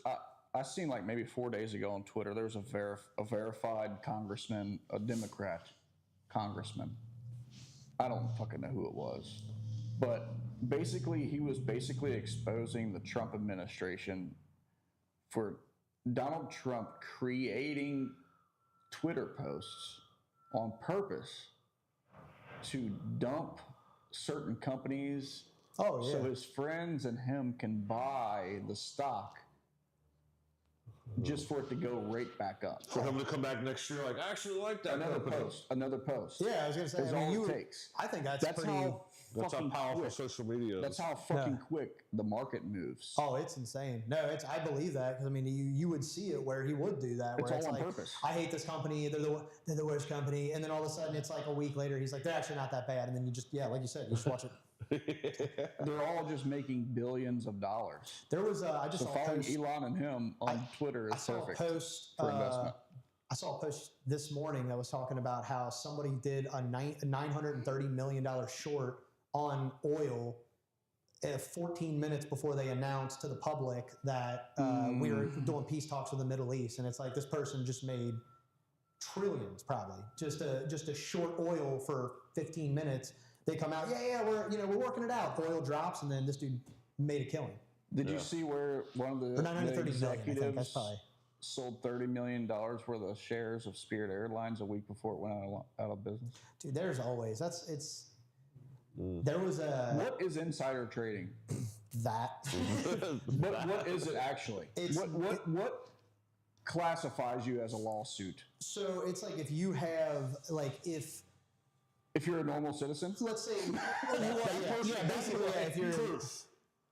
I seen like maybe 4 days ago on Twitter, there was a verified congressman, a Democrat congressman. I don't fucking know who it was. But basically, he was basically exposing the Trump administration for Donald Trump creating Twitter posts on purpose to dump certain companies so his friends and him can buy the stock just for it to go right back up. For him to come back next year like, I actually like that. Another post. Yeah, I was going to say. That's all it takes. I think that's pretty... That's fucking how powerful quick. social media is. That's how fucking quick the market moves. Oh, it's insane. No, I believe that because I mean, you would see it where he would do that. Where It's all on like, purpose. I hate this company. They're the worst company. And then all of a sudden, it's like a week later, he's like, they're actually not that bad. And then you just like you said, you just watch it. They're all just making billions of dollars. There was I just So saw a following post. Elon and him on Twitter I is saw perfect a post for investment. I saw a post this morning that was talking about how somebody did a $930 million short on oil 14 minutes before they announced to the public that we were doing peace talks with the Middle East. And it's like this person just made trillions probably just a short oil for 15 minutes. They come out, we're working it out. Oil drops, and then this dude made a killing. Did you see where one of the $930 million, I think. That's executives probably sold $30 million worth of shares of Spirit Airlines a week before it went out of business? dude. There's always there was a What is insider trading? that. What is it actually? What classifies you as a lawsuit? So it's like if you have If you're a normal citizen? let's say basically if you're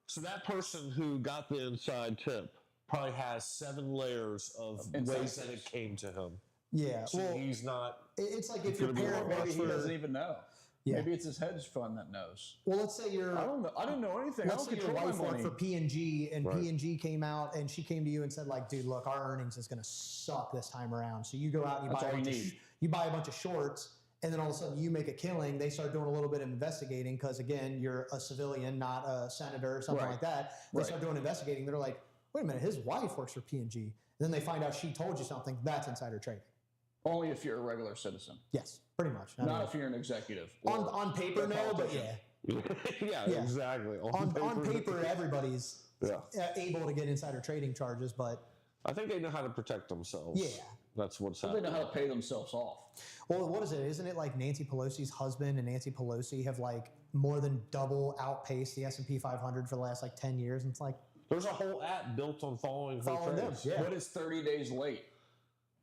So that person who got the inside tip probably has 7 layers of Inside ways that tips. it came to him. yeah. So Well, he's not. it's like if your gonna be parent wrong. Maybe works he for. doesn't even know. Yeah. Maybe it's his hedge fund that knows. Well, let's say you're. I don't know. I didn't know anything. Let's I say don't your control wife my worked money. for P&G, and Right. P&G came out, and she came to you and said, like, dude, look, our earnings is going to suck this time around. So you go out and That's all you you need. buy a bunch of shorts, and then all of a sudden you make a killing. They start doing a little bit of investigating because, again, you're a civilian, not a senator or something Right. like that. They Right. start doing investigating. They're like, wait a minute, his wife works for P&G. And then they find out she told you something. That's insider trading. Only if you're a regular citizen. Yes, pretty much. I Not mean, if you're an executive. on paper, a no, but politician. yeah. Yeah, exactly. On paper, everybody's Yeah. able to get insider trading charges, but I think they know how to protect themselves. Yeah. That's what's They happening. know how to pay themselves off. well, what is it? Isn't it like Nancy Pelosi's husband and Nancy Pelosi have like more than double outpaced the S&P 500 for the last like 10 years? And it's like There's a whole app built on following her Following them, trades. yeah. What is 30 days late?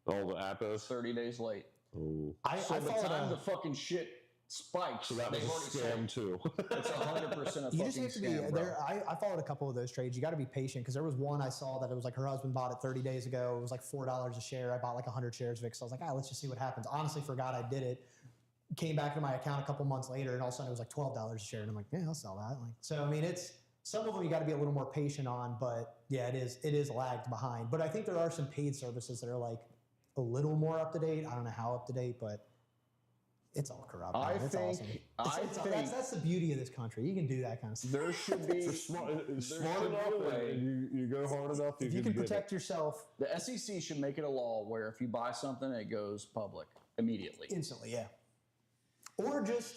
Oh, the app is. 30 days late. Oh. I So the followed time a- the fucking shit spikes, So that was they've a already scam too. It's 100% a you just fucking have to be scam, bro. there. I followed a couple of those trades. You got to be patient because there was one I saw that it was like her husband bought it 30 days ago. It was like $4 a share. I bought like 100 shares of it. So I was like, let's just see what happens. Honestly, forgot I did it. Came back to my account a couple months later, and all of a sudden it was like $12 a share. And I'm like, yeah, I'll sell that. Like, so I mean, it's some of them you got to be a little more patient on, but yeah, it is lagged behind. But I think there are some paid services that are like a little more up to date. I don't know how up to date, but it's all corrupt. I man. It's think- awesome. I think- That's the beauty of this country. You can do that kind of stuff. There should be Smart should be enough, a way. and you go hard enough. If you can get protect yourself the SEC should make it a law where if you buy something, it goes public immediately. instantly, yeah. Or just,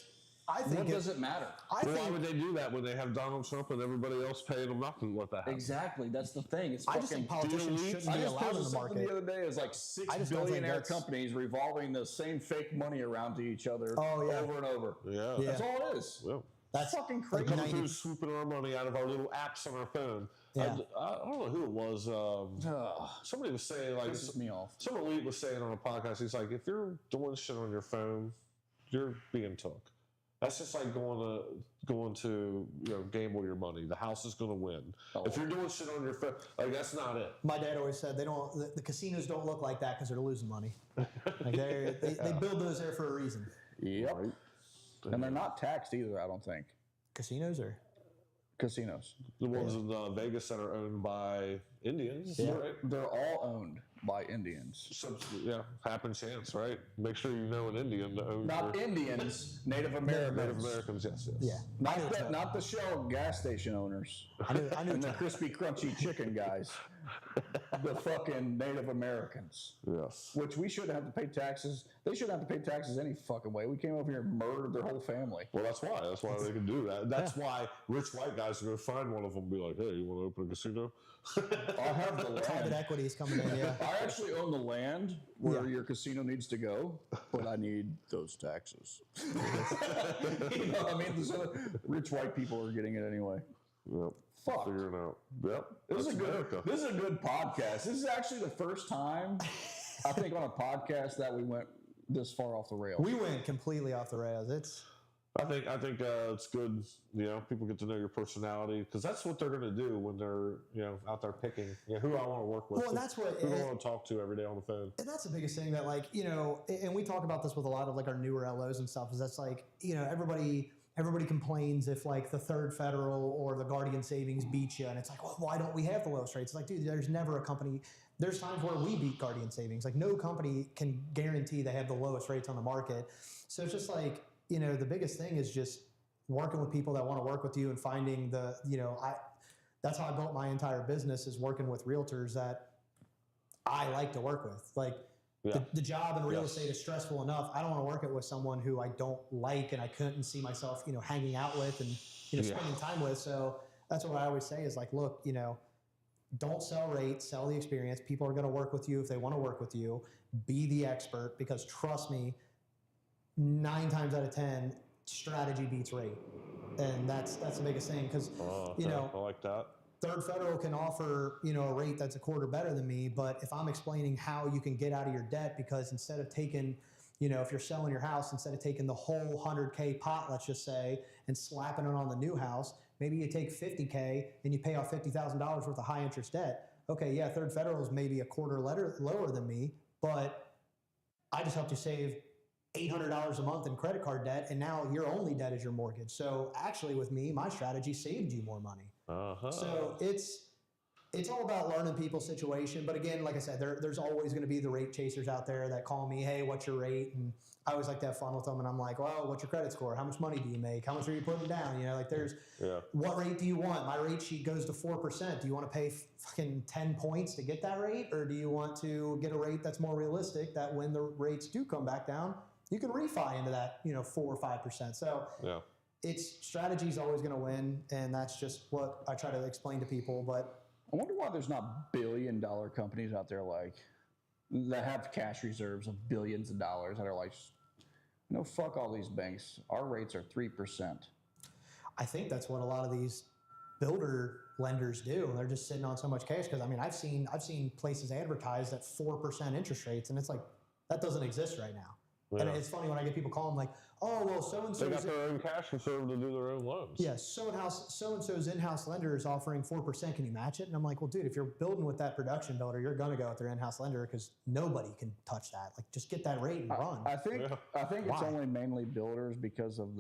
I What think does it matter? I Well, why think would they do that when they have Donald Trump and everybody else paying them not to let that happen? Exactly. That's the thing. It's I just think fucking. politicians delete- shouldn't I be just allowed in posted the something market. the other day. It's like six I just don't think billionaire that's- companies revolving the same fake money around to each other Oh, yeah. over and over. Yeah. Yeah. That's all it is. Well, That's fucking like crazy. coming 90 through swooping our money out of our little apps on our phone. Yeah. I don't know who it was. Ugh, Somebody was saying like pisses me off. some elite was saying on a podcast. He's like, if you're doing shit on your phone, you're being took. That's just like going to gamble your money. The house is going to win. Oh. If you're doing shit on your phone, like that's not it. My dad always said the casinos don't look like that because they're losing money. Like they build those there for a reason. Yep. Right? And they're not taxed either, I don't think. Casinos are Casinos. The ones in Vegas that are owned by Indians, right? They're all owned by Indians. Yeah, happen chance, right? Make sure you know an Indian to own Not your Indians, Native Americans. Native Americans. Yes, yes. yeah. Not the Shell gas station owners. I knew And the crispy crunchy chicken guys. The fucking Native Americans. Yes. Which we shouldn't have to pay taxes. They shouldn't have to pay taxes any fucking way. We came over here and murdered their whole family. Well, that's why. That's why they can do that. That's why rich white guys are going to find one of them and be like, hey, you want to open a casino? I have the private land. equity is coming in. Yeah. I actually own the land where Yeah. your casino needs to go, but I need those taxes. You know what I mean? So rich white people are getting it anyway. Yep. Fuck. Figuring out. Yep. This is That's a good. America. This is a good podcast. This is actually the first time I think on a podcast that we went this far off the rails. We went completely off the rails. I think it's good. People get to know your personality because that's what they're going to do when they're out there picking who I want to work with. Well, and that's what who I want to talk to every day on the phone. And that's the biggest thing that and we talk about this with a lot of like our newer LOs and stuff. Is that's like everybody complains if like the Third Federal or the Guardian Savings beat you, and it's like, well, why don't we have the lowest rates? It's like, dude, there's never a company. There's times where we beat Guardian Savings. Like no company can guarantee they have the lowest rates on the market. So it's just like. The biggest thing is just working with people that want to work with you and finding that's how I built my entire business is working with realtors that I like to work with. Like the job in real estate is stressful enough. I don't want to work it with someone who I don't like and I couldn't see myself, hanging out with and, spending time with. So that's what I always say is like, look, don't sell rates, sell the experience. People are going to work with you if they want to work with you. Be the expert because trust me, 9 times out of 10, strategy beats rate, and that's the biggest thing because I like that. Third Federal can offer a rate that's a quarter better than me, but if I'm explaining how you can get out of your debt, because instead of taking, if you're selling your house, instead of taking the whole 100K pot, let's just say, and slapping it on the new house, maybe you take 50K and you pay off $50,000 worth of high interest debt. Okay, yeah, Third Federal is maybe a quarter lower than me, but I just helped you save $800 a month in credit card debt, and now your only debt is your mortgage. So actually with me, my strategy saved you more money. So it's all about learning people's situation. But again, like I said, there's always going to be the rate chasers out there that call me, hey, what's your rate? And I always like to have fun with them. And I'm like, well, what's your credit score? How much money do you make? How much are you putting down? What rate do you want? My rate sheet goes to 4%. Do you want to pay fucking 10 points to get that rate? Or do you want to get a rate that's more realistic that when the rates do come back down, you can refi into that, 4 or 5%. So it's strategy is always going to win, and that's just what I try to explain to people. But I wonder why there's not billion-dollar companies out there like that have cash reserves of billions of dollars that are like, fuck all these banks. Our rates are 3%. I think that's what a lot of these builder lenders do. They're just sitting on so much cash because I've seen places advertise at 4% interest rates, and it's like that doesn't exist right now. And it's funny when I get people calling like, oh, well, so-and-so. They got their own cash reserve to do their own loans. Yeah, so-and-so's in-house lender is offering 4%. Can you match it? And I'm like, well, dude, if you're building with that production builder, you're going to go with their in-house lender because nobody can touch that. Like, just get that rate and run. I think it's only mainly builders because of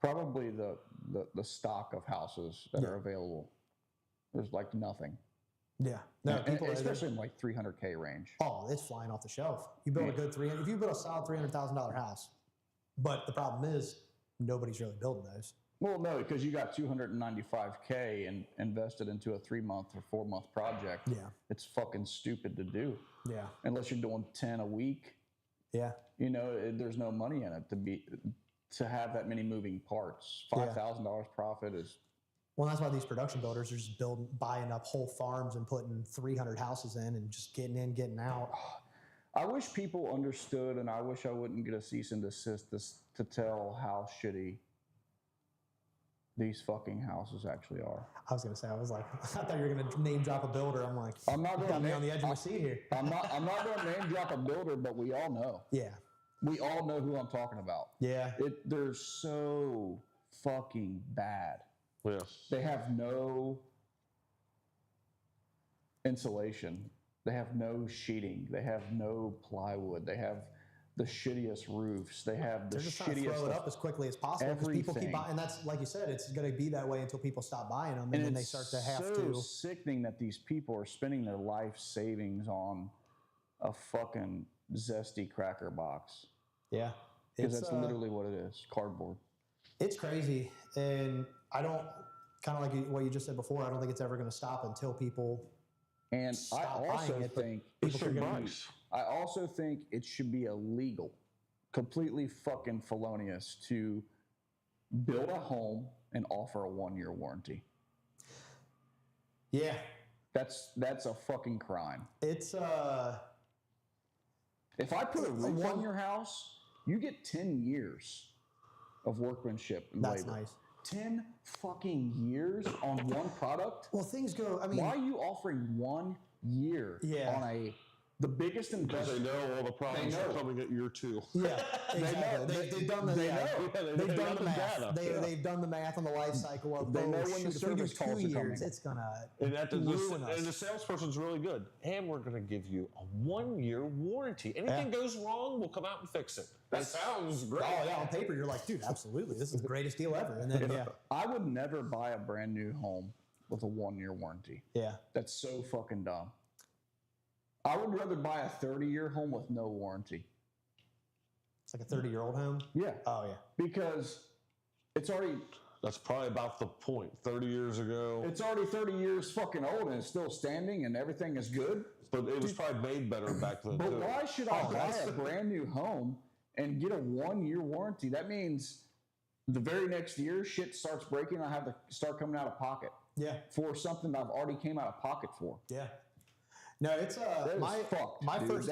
probably the stock of houses that are available. There's like nothing. Yeah, no, people especially in like 300K range. Oh, it's flying off the shelf. You build a good if you build a solid $300,000 house, but the problem is nobody's really building those. Well, no, because you got $295K and invested into a 3-month or 4-month project. Yeah, it's fucking stupid to do. Yeah, unless you're doing 10 a week. Yeah, there's no money in it to have that many moving parts. $5,000 profit is. Well, that's why these production builders are just buying up whole farms and putting 300 houses in and just getting in, getting out. I wish people understood, and I wish I wouldn't get a cease and desist to tell how shitty these fucking houses actually are. I was gonna say, I thought you were gonna name drop a builder. I'm like, I'm not going to got me on the edge of my seat here. I'm not going to name drop a builder, but we all know. Yeah, we all know who I'm talking about. Yeah, they're so fucking bad. Yeah. They have no insulation. They have no sheeting. They have no plywood. They have the shittiest roofs. They have the They're just shittiest. Trying to throw it up as quickly as possible because people keep buying. And that's like you said, it's going to be that way until people stop buying them, and then they start to have to. It's so sickening that these people are spending their life savings on a fucking zesty cracker box. Yeah, because that's literally what it is, cardboard. It's crazy, and I don't, kind of like what you just said before, I don't think it's ever going to stop until people stop buying it. I also think it should be illegal, completely fucking felonious to build a home and offer a 1-year warranty. Yeah. That's a fucking crime. It's if I put a roof on your house, you get 10 years of workmanship and labor. That's nice. 10 fucking years on one product? Well, things go, why are you offering 1 year on a the biggest Because investment. they know all the problems are coming at year 2. Yeah, exactly. They've done the they've done the math. They've done the math on the life cycle of They know when the shoot, if we do service calls 2 are coming. years, it's gonna And ruin us. the salesperson's really good. And we're going to give you a 1-year warranty. Anything goes wrong, we'll come out and fix it. That sounds great. Oh yeah, on paper you're like, dude, absolutely, this is the greatest deal ever. And then I would never buy a brand new home with a 1-year warranty. yeah. That's so fucking dumb. I would rather buy a 30-year home with no warranty. It's like a 30-year-old home. Yeah. Oh yeah. Because it's already That's probably about the point. 30 years ago. It's already 30 years fucking old and it's still standing and everything is good. But it was probably made better back then. But too. why should I buy a brand new home and get a 1-year warranty? That means the very next year shit starts breaking. I have to start coming out of pocket. Yeah. For something that I've already came out of pocket for. Yeah. No, it's my first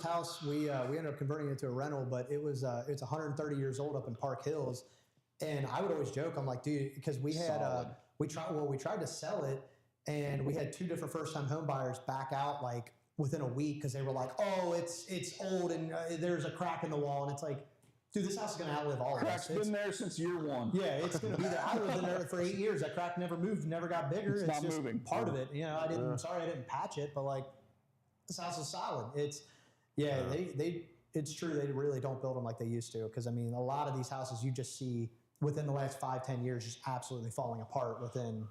house. We ended up converting it to a rental, but it's 130 years old up in Park Hills, and I would always joke, I'm like, dude, because we had we tried to sell it, and we had 2 different first time home buyers back out like within a week because they were like, oh, it's old and there's a crack in the wall, and it's like, dude, this house is going to outlive all of us. Crack's been there since year 1. Yeah, it's going to be there. I lived in there for 8 years. That crack never moved, never got bigger. It's not just moving. part of it. You know, I didn't patch it, but like, this house is solid. It's, it's true. They really don't build them like they used to. Because I mean, a lot of these houses you just see within the last 5-10 years just absolutely falling apart within.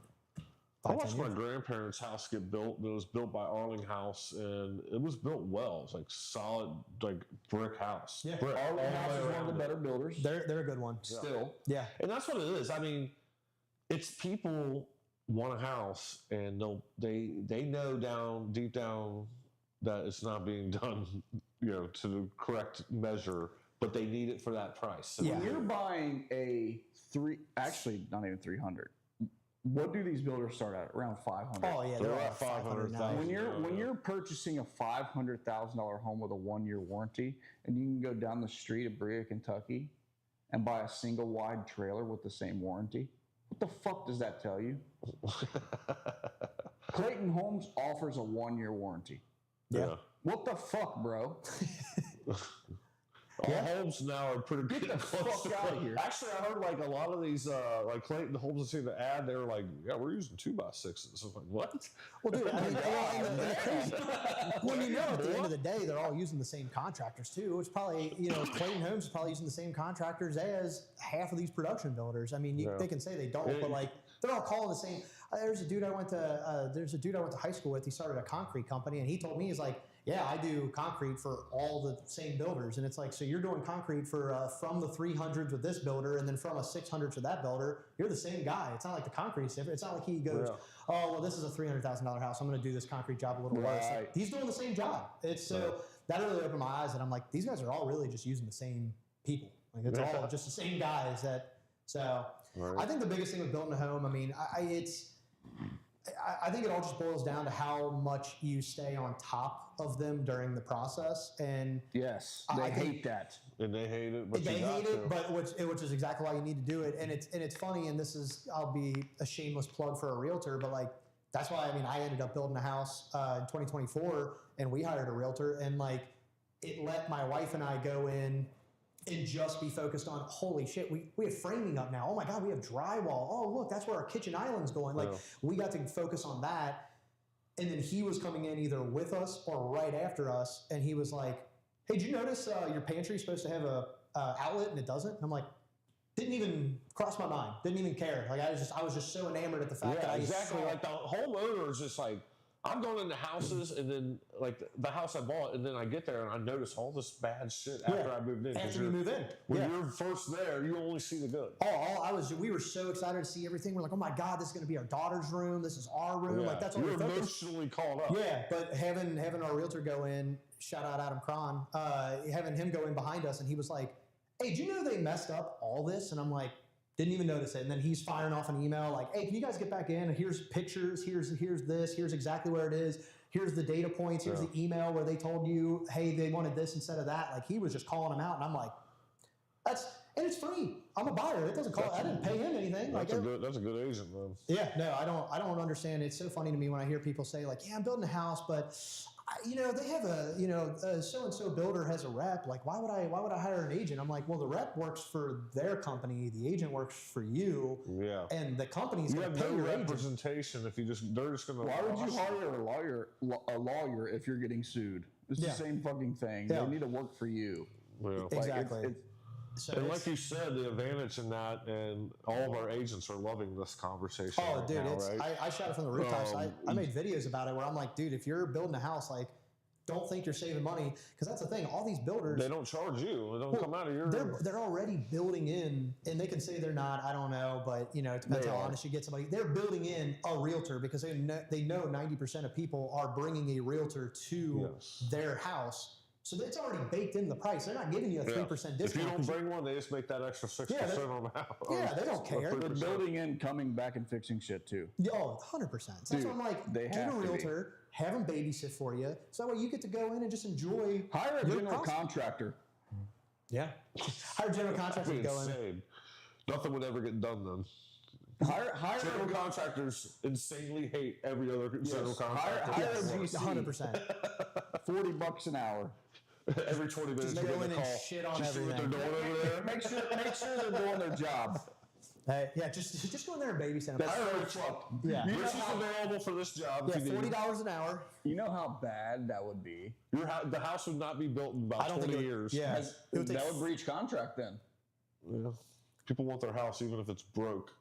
I watched my grandparents' house get built. It was built by Arling House, and it was built well. It's like solid, like brick house. Yeah, brick, Arling House is one of the better builders. They're a good one. Still. Yeah. And that's what it is. I mean, it's people want a house, and they know deep down that it's not being done, to the correct measure, but they need it for that price. So When you're buying not even 300. What do these builders start at? Around 500. Oh yeah, they're at 500,000. When you're purchasing a $500,000 home with a 1-year warranty, and you can go down the street of Berea, Kentucky, and buy a single wide trailer with the same warranty, what the fuck does that tell you? Clayton Homes offers a 1-year warranty. Yeah. What the fuck, bro? All homes now are pretty good. Get the fuck out of here. Actually, I heard like a lot of these, like Clayton Homes that seem to add, they were like, yeah, we're using 2x6s. I'm like, what? Well, dude, I mean, when you know at the end of the day, they're all using the same contractors too. It's probably, Clayton Homes is probably using the same contractors as half of these production builders. I mean, they can say they don't, but like they're all calling the same. There's a dude I went to high school with. He started a concrete company, and he told me, he's like, yeah, I do concrete for all the same builders. And it's like, so you're doing concrete for from the 300s with this builder and then from a 600s with that builder. You're the same guy. It's not like the concrete's different. It's not like he goes, oh, well, this is a $300,000 house. I'm going to do this concrete job a little worse. Like, he's doing the same job. It's so that really opened my eyes. And I'm like, these guys are all really just using the same people. Like it's all just the same guys that. So I think the biggest thing with building a home, I mean, I think it all just boils down to how much you stay on top of them during the process. And yes, they hate that. And they hate it. But they hate it, but which is exactly why you need to do it. And it's funny. And I'll be a shameless plug for a realtor, but like that's why I ended up building a house in 2024, and we hired a realtor, and like it let my wife and I go in and just be focused on, holy shit, we have framing up now. Oh my God, we have drywall. Oh, look, that's where our kitchen island's going. Like, we got to focus on that. And then he was coming in either with us or right after us. And he was like, hey, did you notice your pantry's supposed to have a outlet and it doesn't? And I'm like, didn't even cross my mind. Didn't even care. Like, I was just so enamored at the fact that I exactly. Like the homeowner is just like, I'm going into houses, and then like the house I bought, and then I get there and I notice all this bad shit after I moved in. After you move in, when you're first there, you only see the good. We were so excited to see everything. We're like, oh my God, this is going to be our daughter's room. This is our room. Yeah. Like that's all you're emotionally caught up. Yeah, but having our realtor go in, shout out Adam Cron, having him go in behind us, and he was like, hey, did you know they messed up all this? And I'm like, didn't even notice it. And then he's firing off an email like, hey, can you guys get back in? Here's pictures. Here's this. Here's exactly where it is. Here's the data points. Here's the email where they told you, hey, they wanted this instead of that. Like he was just calling them out. And I'm like, and it's free. I'm a buyer. It doesn't cost. I didn't pay him anything. That's a good agent, man. Yeah, no, I don't understand. It's so funny to me when I hear people say like, yeah, I'm building a house, but they have a so-and-so builder has a rep. Like, why would I hire an agent? I'm like, well, the rep works for their company. The agent works for you. Yeah. And the company's You going to have pay no your agent. representation if they're just going to. Why would you hire a lawyer if you're getting sued? It's the same fucking thing. Yeah. They need to work for you. Well, Exactly. And like you said, the advantage in that, and all of our agents are loving this conversation. Oh, right dude, now, it's right? I shot it from the rooftops. I made videos about it where I'm like, dude, if you're building a house, like, don't think you're saving money, because that's the thing. All these builders, They don't charge you. It don't come out of your. they're already building in, and they can say they're not. I don't know, but it depends how honest you get somebody. They're building in a realtor because they know 90% of people are bringing a realtor to their house. So it's already baked into the price. They're not giving you a 3% discount. If you don't bring one, they just make that extra 6% on the house. Yeah, they don't care. They're building in, coming back and fixing shit too. Oh, 100%. So that's why I'm like, get a realtor, have them babysit for you. So that way you get to go in and just enjoy. Hire a general contractor. Yeah. Hire a general contractor to go in. Nothing would ever get done then. Hire General contractors insanely hate every other general contractor. Hire a GC. 100%. $40 an hour. Every 20 minutes, Just you go get in a and call. shit on Just see what everything. they're doing over there. Make sure they're doing their job. Yeah, just go in there and babysit them. That's so fucked. Yeah. Rich is available for this job. Yeah, if you need. $40 an hour. You know how bad that would be? The house would not be built in about 20 years. Yeah. That would breach contract then. Yeah. People want their house even if it's broke.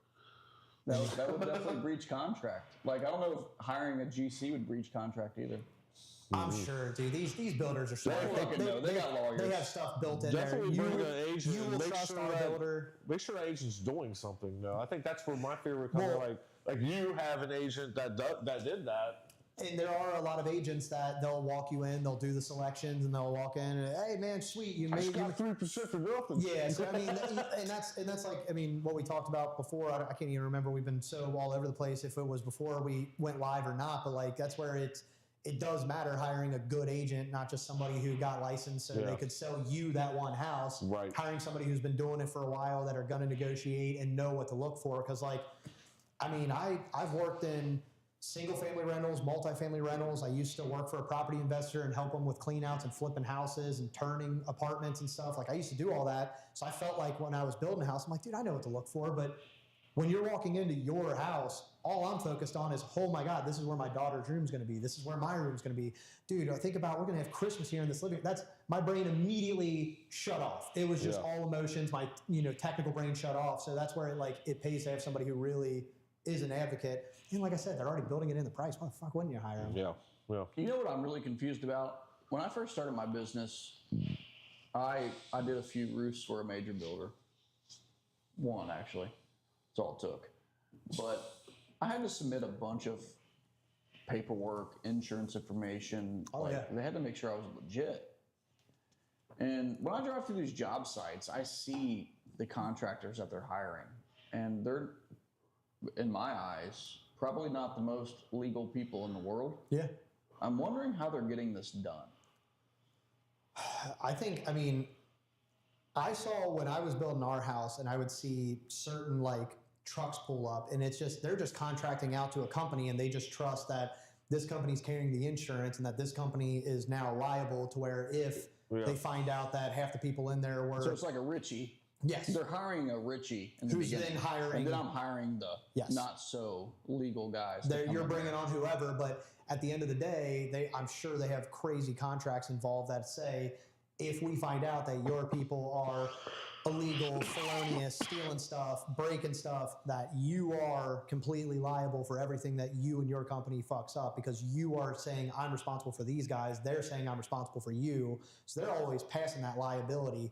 That would definitely breach contract. Like, I don't know if hiring a GC would breach contract either. I'm sure, dude. These builders are smart. They got lawyers. They have stuff built in Definitely there. bring an agent. You will trust our builder. Make sure that agent's doing something. Though I think that's where my fear would come. Like you have an agent that did that. And there are a lot of agents that they'll walk you in, they'll do the selections, and they'll walk in and, hey man, sweet, you made 3% for nothing. Yeah, so I mean, and that's like, I mean, what we talked about before. I can't even remember. We've been so all over the place if it was before we went live or not. But like, that's where it does matter hiring a good agent, not just somebody who got licensed so they could sell you that one house. Right. Hiring somebody who's been doing it for a while that are going to negotiate and know what to look for. Because like, I mean, I've worked in single-family rentals, multifamily rentals. I used to work for a property investor and help them with clean-outs and flipping houses and turning apartments and stuff. Like, I used to do all that. So I felt like when I was building a house, I'm like, dude, I know what to look for. But when you're walking into your house, all I'm focused on is, oh my God, this is where my daughter's room's going to be. This is where my room's going to be. Dude, I think about, we're going to have Christmas here in this living room. That's, my brain immediately shut off. It was just all emotions. My, technical brain shut off. So that's where it pays to have somebody who really is an advocate. And like I said, they're already building it in the price. Why the fuck wouldn't you hire them? Yeah. You know what I'm really confused about? When I first started my business, I did a few roofs for a major builder. One, actually. That's all it took. But I had to submit a bunch of paperwork, insurance information. They had to make sure I was legit. And when I drive through these job sites, I see the contractors that they're hiring. And they're, in my eyes, probably not the most legal people in the world. Yeah. I'm wondering how they're getting this done. I saw when I was building our house and I would see certain trucks pull up and they're just contracting out to a company and they just trust that this company's carrying the insurance and that this company is now liable to where if they find out that half the people in there were... So it's like a Richie. Yes. They're hiring a Richie in the beginning. Then hiring... And then I'm hiring the not so legal guys. You're bringing on whoever, but at the end of the day, I'm sure they have crazy contracts involved that say, if we find out that your people are illegal, felonious, stealing stuff, breaking stuff, that you are completely liable for everything that you and your company fucks up because you are saying, I'm responsible for these guys. They're saying, I'm responsible for you. So they're always passing that liability.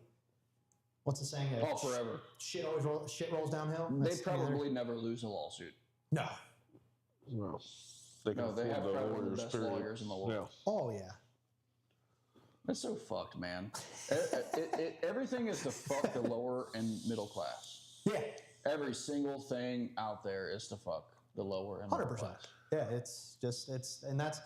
What's the saying? Oh, forever. Shit rolls downhill? They probably never lose a lawsuit. No. No. They have probably one of the best lawyers in the world. Yeah. Oh, yeah. That's so fucked, man. Everything is to fuck the lower and middle class. Yeah. Every single thing out there is to fuck the lower and middle 100%. class. Yeah, it's and that's...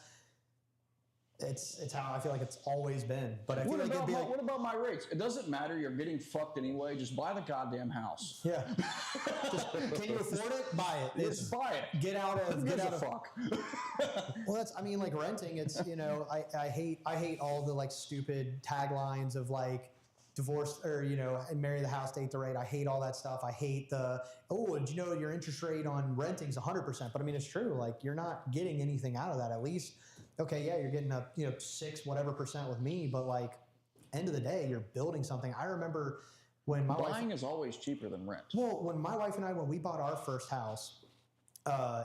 It's how I feel like it's always been. But I feel What about my rates? It doesn't matter. You're getting fucked anyway. Just buy the goddamn house. Yeah. Can you afford it? Buy it. Just buy it. Get out of fuck. Well, that's, I mean, like renting, it's, you know, I hate all the like stupid taglines of like divorce or, you know, and marry the house, date the rate. I hate all that stuff. I hate did you know your interest rate on renting is 100%? But I mean, it's true. Like you're not getting anything out of that. At least, okay, yeah, you're getting a, 6 whatever percent with me, but like end of the day, you're building something. I remember when buying is always cheaper than rent. Well, when my wife and I, when we bought our first house,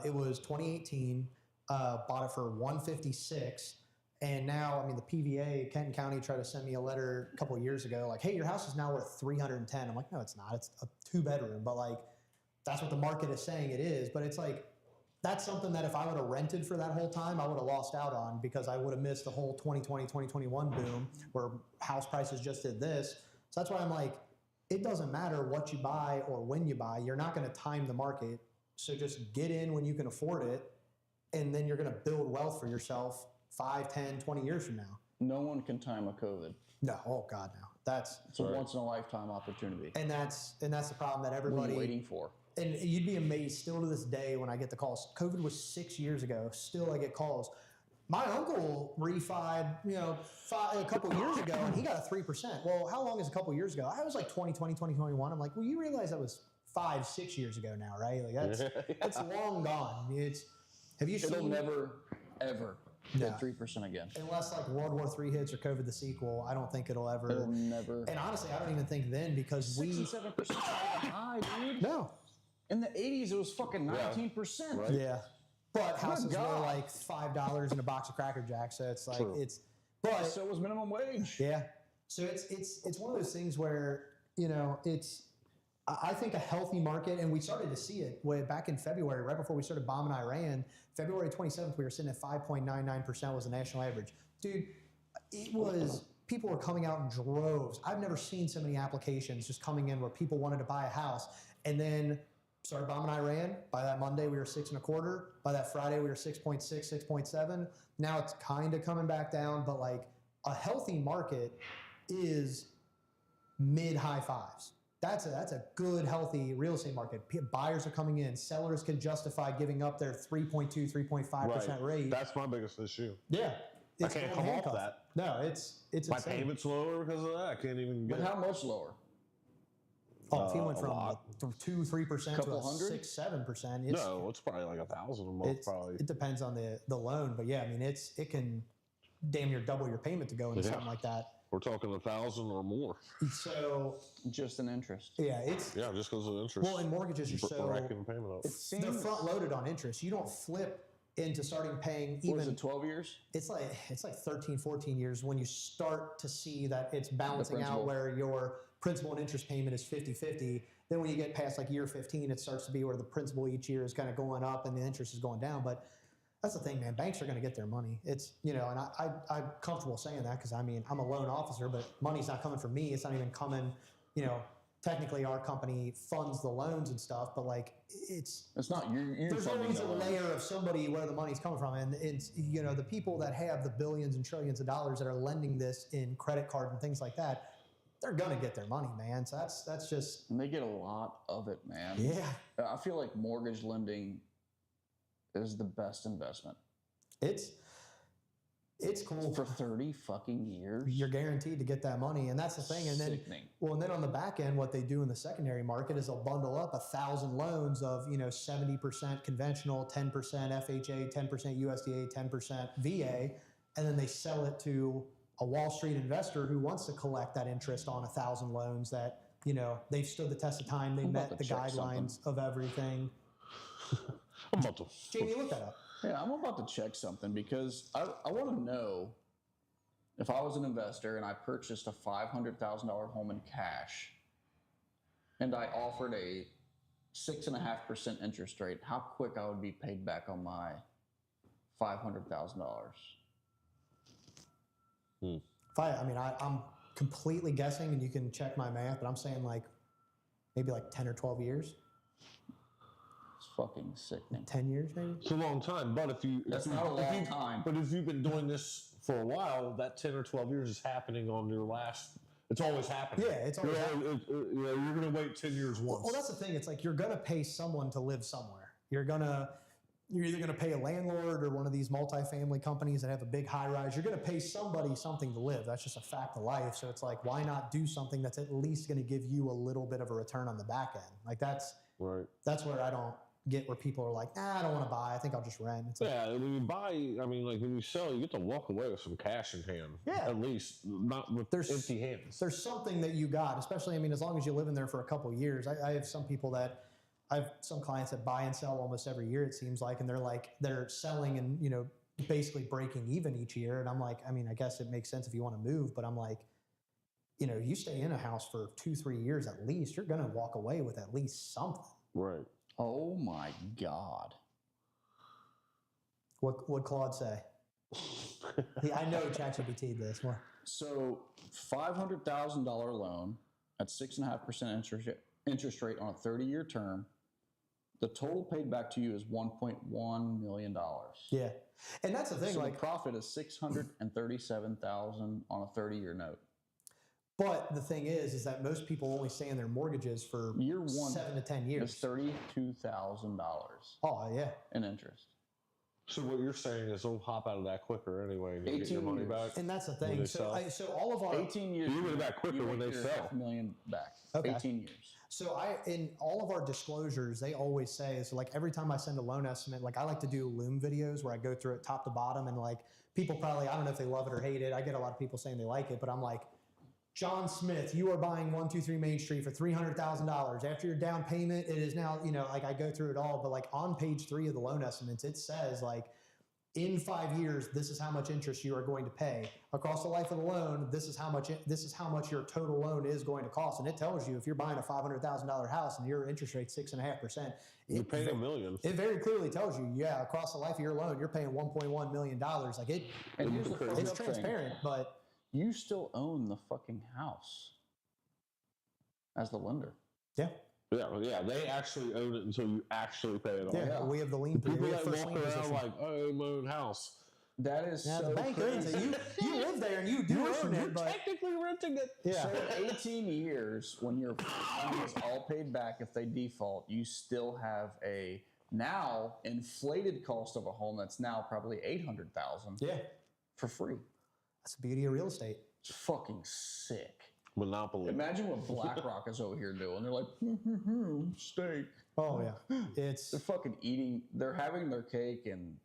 it was 2018. Bought it for $156, and now, I mean, the PVA, Kenton County, tried to send me a letter a couple of years ago, like, hey, your house is now worth $310. I'm like, no, it's not. It's a 2-bedroom, but like, that's what the market is saying it is. But it's like, that's something that if I would have rented for that whole time, I would have lost out on because I would have missed the whole 2020, 2021 boom where house prices just did this. So that's why I'm like, it doesn't matter what you buy or when you buy. You're not going to time the market. So just get in when you can afford it. And then you're going to build wealth for yourself 5, 10, 20 years from now. No one can time a COVID. No, oh God, no. It's a once in a lifetime opportunity. And that's the problem that everybody. What are you waiting for? And you'd be amazed still to this day when I get the calls. COVID was 6 years ago. Still, I get calls. My uncle refied, a couple years ago, and he got a 3%. Well, how long is a couple years ago? I was like 2020, 2021. I'm like, well, you realize that was 5, 6 years ago now, right? Like that's long gone. It'll never, ever hit 3% again. Unless like World War III hits or COVID the sequel, I don't think it'll ever. It'll never. And honestly, I don't even think then because 6 and 7% high, dude. No. In the 80s, it was fucking 19%. Right? Yeah. But houses were like $5 in a box of Cracker Jacks, so it's like But so was minimum wage. Yeah. So it's one of those things where I think a healthy market, and we started to see it way back in February, right before we started bombing Iran. February 27th, we were sitting at 5.99% was the national average. Dude, people were coming out in droves. I've never seen so many applications just coming in where people wanted to buy a house. And then started bombing Iran. By that Monday, we were 6.25. By that Friday, we were 6.6, 6.7. Now it's kind of coming back down, but like a healthy market is mid-high fives. That's a good, healthy real estate market. Buyers are coming in. Sellers can justify giving up their 3.2, 3.5% rate. That's my biggest issue. Yeah. I can't come off that. No, it's my insane. payment's lower because of that. I can't even get But how much lower? Oh, if he went from 2, 3% to a 6, 7%. No, it's probably like $1,000 a month. Probably. It depends on the loan, but yeah, I mean, it can damn near double your payment to go into something like that. We're talking 1,000 or more. So just an interest. Yeah, just because of interest. Well, and mortgages are so racking the payment up. They're front loaded on interest. You don't flip into starting paying even. What is it, 12 years? It's like 13, 14 years when you start to see that it's balancing out where your principal and interest payment is 50-50. Then when you get past like year 15, it starts to be where the principal each year is kind of going up and the interest is going down. But that's the thing, man. Banks are going to get their money. It's, and I'm comfortable saying that because, I mean, I'm a loan officer, but money's not coming from me. It's not even coming, technically our company funds the loans and stuff, but like it's not you're there's always a layer of somebody where the money's coming from. And it's, the people that have the billions and trillions of dollars that are lending this in credit card and things like that, they're going to get their money, man. So that's just. And they get a lot of it, man. Yeah. I feel like mortgage lending is the best investment. It's cool. For 30 fucking years. You're guaranteed to get that money. And that's the thing. And then, and then on the back end, what they do in the secondary market is they'll bundle up 1,000 loans of, 70% conventional, 10% FHA, 10% USDA, 10% VA. And then they sell it to a Wall Street investor who wants to collect that interest on 1,000 loans that, they've stood the test of time. They met the guidelines of everything. I'm about to. Jamie, look that up. Yeah, I'm about to check something because I want to know if I was an investor and I purchased a $500,000 home in cash and I offered a 6.5% interest rate, how quick I would be paid back on my $500,000. I'm completely guessing, and you can check my math, but I'm saying like maybe like 10 or 12 years. Fucking sickening. 10 years maybe? It's a long time, but That's not a long time. But if you've been doing this for a while, that 10 or 12 years is happening on your last. It's always happening. Yeah, it's always happening. You're going to wait 10 years once. Well, that's the thing. It's like you're going to pay someone to live somewhere. You're either going to pay a landlord or one of these multifamily companies that have a big high rise. You're going to pay somebody something to live. That's just a fact of life. So it's like, why not do something that's at least going to give you a little bit of a return on the back end? Like that's where I don't get where people are like, nah, I don't want to buy. I think I'll just rent. It's like, when you buy, I mean, like when you sell, you get to walk away with some cash in hand. Yeah. At least, not with empty hands. There's something that you got, especially, I mean, as long as you live in there for a couple of years. I have some clients that buy and sell almost every year, it seems like, and they're selling and, you know, basically breaking even each year. And I'm like, I mean, I guess it makes sense if you want to move, but I'm like, you know, you stay in a house for 2-3 years at least, you're going to walk away with at least something. Right. Oh my God. What Claude say? I know ChatGPT this one. So $500,000 loan at 6.5% interest rate on a 30-year term. The total paid back to you is $1.1 million. Yeah, and that's the thing. So like the profit is $637,000 on a 30-year note. But the thing is that most people only stay in their mortgages for year one 7 to 10 years. It's $32,000. Oh yeah, in interest. So what you're saying is they'll hop out of that quicker anyway and you get your money back. And that's the thing. So all of our 18 years. You get it back quicker when they sell. $500,000 back. Okay. 18 years. So in all of our disclosures, they always say, so like every time I send a loan estimate, like I like to do Loom videos where I go through it top to bottom, and like people probably, I don't know if they love it or hate it. I get a lot of people saying they like it, but I'm like, John Smith, you are buying 123 Main Street for $300,000. After your down payment, it is now, you know, like I go through it all, but like on page 3 of the loan estimates, it says like, in 5 years, this is how much interest you are going to pay. Across the life of the loan, this is how much your total loan is going to cost. And it tells you if you're buying a $500,000 house and your interest rate 6.5%, you're paying $1 million. It very clearly tells you, yeah, across the life of your loan, you're paying $1.1 million. Like it, and here's the it's transparent, but you still own the fucking house as the lender. Yeah. Yeah, they actually own it until you actually pay it off. Yeah, we have the lien. People that walk around like, I own my own house. That is so the bank crazy. owns it. You live there and you do own it, You're but technically renting it. yeah. So in 18 years, when your money is all paid back, if they default, you still have a now inflated cost of a home that's now probably $800,000. Yeah. For free. That's the beauty of real estate. It's fucking sick. Monopoly. Imagine what BlackRock is over here doing. They're like, steak. Oh yeah, They're fucking eating. They're having their cake and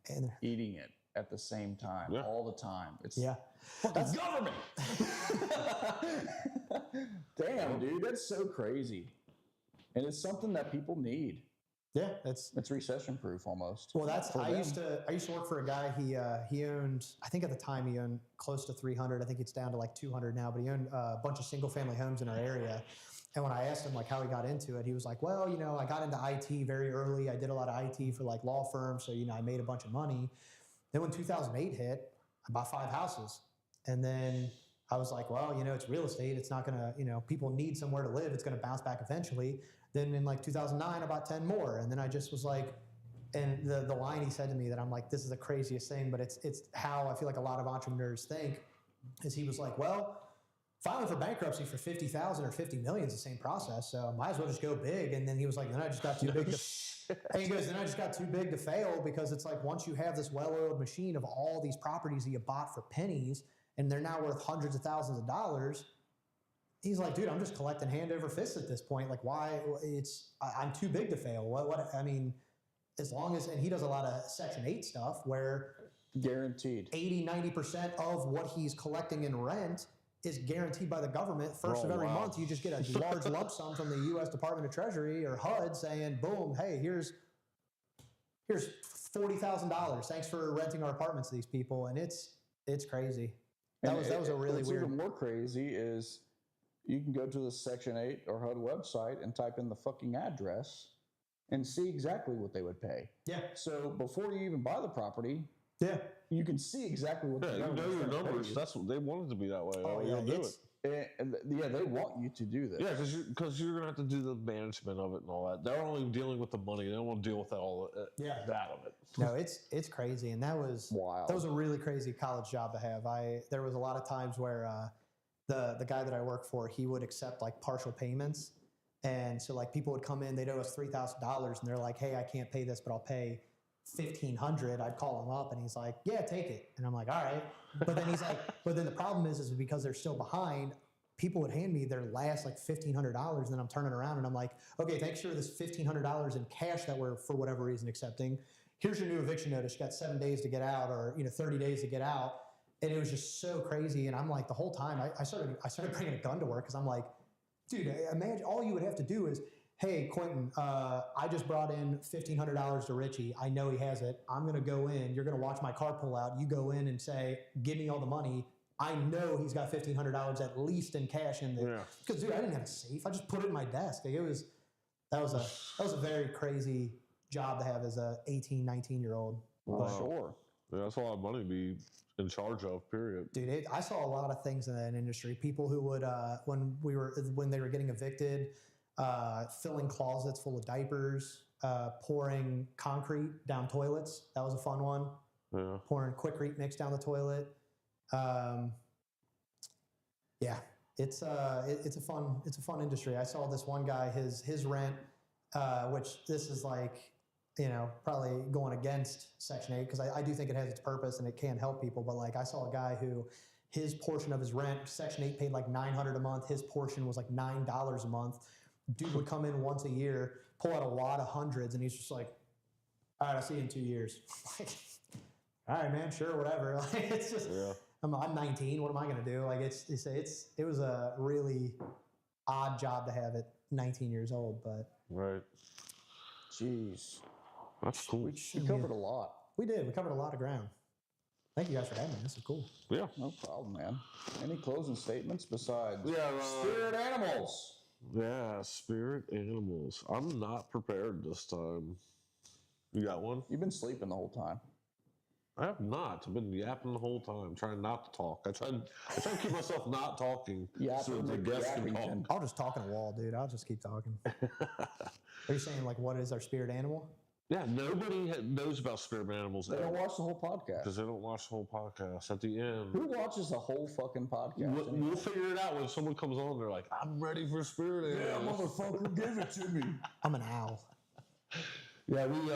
eating it at the same time all the time. It's fucking government. Damn, dude, that's so crazy, and it's something that people need. Yeah, it's recession proof almost. Well, I used to work for a guy. He owned, I think at the time he owned close to 300. I think it's down to like 200 now. But he owned a bunch of single family homes in our area. And when I asked him like how he got into it, he was like, well, you know, I got into IT very early. I did a lot of IT for like law firms, so you know I made a bunch of money. Then when 2008 hit, I bought 5 houses, and then I was like, well, you know, it's real estate. It's not gonna, you know, people need somewhere to live. It's gonna bounce back eventually. Then in like 2009, I bought 10 more. And then I just was like, and the line he said to me that I'm like, this is the craziest thing, but it's how I feel like a lot of entrepreneurs think, is he was like, well, filing for bankruptcy for 50,000 or 50 million is the same process. So might as well just go big. And then he was like, then I just got too big and he goes, then I just got too big to fail, because it's like, once you have this well-oiled machine of all these properties that you bought for pennies, and they're now worth hundreds of thousands of dollars, he's like, dude, I'm just collecting hand over fist at this point. Like, why? I'm too big to fail. What? I mean, as long as, and he does a lot of Section 8 stuff where guaranteed 80-90% of what he's collecting in rent is guaranteed by the government. First of every month, you just get a large lump sum from the U.S. Department of Treasury or HUD saying, boom, hey, here's $40,000. Thanks for renting our apartments to these people. And it's crazy. That was a really weird. Even more crazy is, you can go to the Section 8 or HUD website and type in the fucking address and see exactly what they would pay. Yeah. So before you even buy the property, yeah, you can see exactly what. Yeah, you know your numbers. That's what they want it to be that way. Oh yeah, Yeah, they want you to do this. Yeah, because you're gonna have to do the management of it and all that. They're only dealing with the money. They don't want to deal with all that of it. No, it's crazy, and that was Wild. That was a really crazy college job to have. There was a lot of times where the guy that I work for, he would accept like partial payments, and so like people would come in, they'd owe us $3,000, and they're like, "Hey, I can't pay this, but I'll pay $1,500." I'd call him up, and he's like, "Yeah, take it," and I'm like, "All right," but then he's like, "But then the problem is because they're still behind." People would hand me their last like $1,500, and then I'm turning around and I'm like, okay, thanks for this $1,500 in cash that we're for whatever reason accepting. Here's your new eviction notice. You got 7 days to get out, or 30 days to get out. And it was just so crazy. And I'm like, the whole time I started bringing a gun to work because I'm like, dude, imagine all you would have to do is, hey, Quentin, I just brought in $1,500 to Richie. I know he has it. I'm gonna go in. You're gonna watch my car pull out. You go in and say, give me all the money. I know he's got $1,500 at least in cash in there. Because dude, I didn't have a safe. I just put it in my desk. Like that was a very crazy job to have as a 18, 19-year-old. Sure. Yeah, that's a lot of money to be in charge of. Period. Dude, I saw a lot of things in that industry. People who would when they were getting evicted, filling closets full of diapers, pouring concrete down toilets. That was a fun one. Yeah. Pouring Quikrete mix down the toilet. Yeah, it's a fun industry. I saw this one guy, his rent, which this is like, probably going against Section 8 because I do think it has its purpose and it can help people. But like I saw a guy who his portion of his rent, Section 8 paid like $900 a month. His portion was like $9 a month. Dude would come in once a year, pull out a lot of hundreds, and he's just like, all right, I'll see you in 2 years. Like, all right, man, sure, whatever. Like, it's just, I'm 19. What am I going to do? Like, it was a really odd job to have at 19 years old, but. Right. Jeez. That's cool. We covered a lot. We did. We covered a lot of ground. Thank you guys for having me. This is cool. Yeah. No problem, man. Any closing statements besides spirit animals? Yeah, spirit animals. I'm not prepared this time. You got one? You've been sleeping the whole time. I have not. I've been yapping the whole time, trying not to talk. I try to keep myself not talking so the guests can talk. I'll just talk in a wall, dude. I'll just keep talking. Are you saying, like, what is our spirit animal? Yeah, nobody knows about spirit animals. They don't watch the whole podcast. Because they don't watch the whole podcast. At the end. Who watches the whole fucking podcast? We'll figure it out when someone comes on. They're like, I'm ready for spirit animals. Yeah, motherfucker, give it to me. I'm an owl. Yeah, we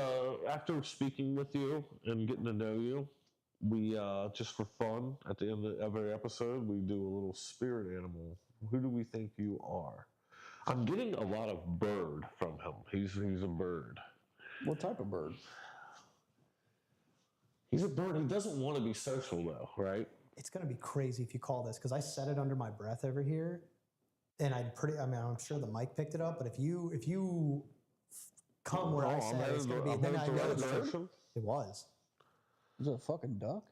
after speaking with you and getting to know you, we just for fun at the end of every episode we do a little spirit animal. Who do we think you are? I'm getting a lot of bird from him. He's a bird. What type of bird? He's a bird. He doesn't want to be social though, right? It's gonna be crazy if you call this because I said it under my breath over here, and I'm sure the mic picked it up. But if you come where I said it's going to be, then I know it's true. It was. Is it a fucking duck?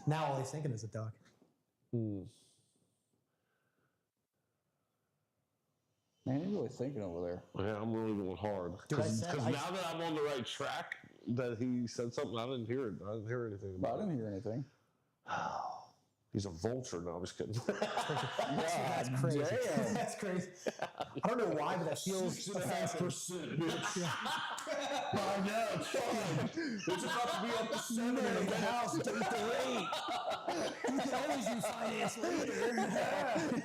Now all he's thinking is a duck. Man, you're really thinking over there. Yeah, I'm really going hard. Because now that I'm on the right track, that he said something, I didn't hear it. I didn't hear anything about it. I didn't hear anything. He's a vulture. No, I'm just kidding. That's crazy. Damn. That's crazy. I don't know why, but that feels offensive. By now, it's fine. It's about to be up to 7 in the house. Take the 8. You can always do finance later.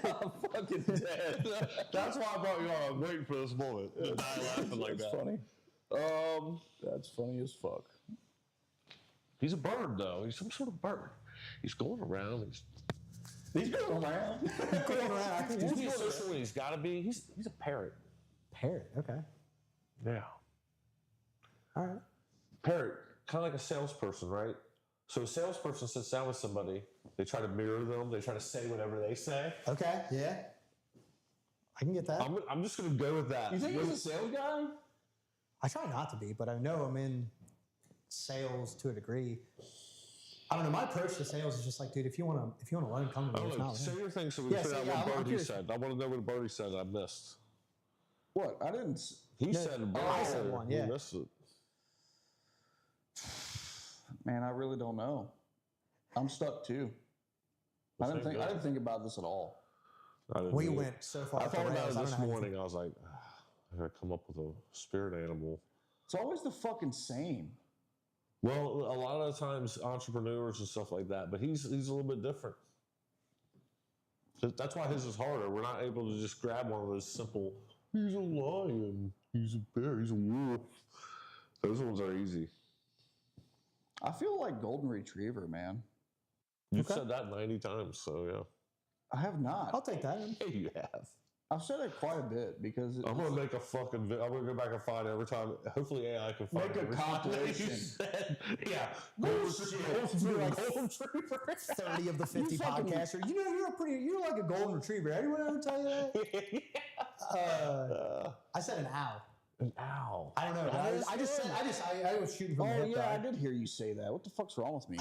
I'm fucking dead. That's why I brought you on. I'm waiting for this moment. And I laughing like that. Funny. That's funny as fuck. He's a bird, though. He's some sort of bird. He's going around. He's going around. He's being social when he's got to be. He's a parrot. Parrot, okay. Yeah. All right. Parrot, kind of like a salesperson, right? So a salesperson sits down with somebody. They try to mirror them. They try to say whatever they say. Okay, yeah. I can get that. I'm just going to go with that. You think he's a sales guy? I try not to be, but I know I'm in sales to a degree. I don't know. My approach to sales is just like, dude, if you want to learn, come to me. Say your thing so we can figure out what Birdie said. I want to know what Birdie said I missed. What? I didn't. He said bird. I said one, yeah. You missed it. Man, I really don't know. I'm stuck too. I didn't think about this at all. We went so far. I thought about it this I don't know morning. I was like, I gotta come up with a spirit animal. It's always the fucking same. Well, a lot of times entrepreneurs and stuff like that, but he's a little bit different. That's why his is harder. We're not able to just grab one of those simple, he's a lion, he's a bear, he's a wolf. Those ones are easy. I feel like golden retriever, man. You've said that 90 times, so yeah. I have not. I'll take that. Yeah, you have. I've said it quite a bit because I'm gonna make a fucking. I'm gonna go back and find it every time. Hopefully, AI can find Make a compilation. Yeah. Golden Retriever. 30 of the 50 podcasters. You're like a golden retriever. Anyone ever tell you that? I said an owl. An owl. I don't know. I was shooting from the hip. I did hear you say that. What the fuck's wrong with me?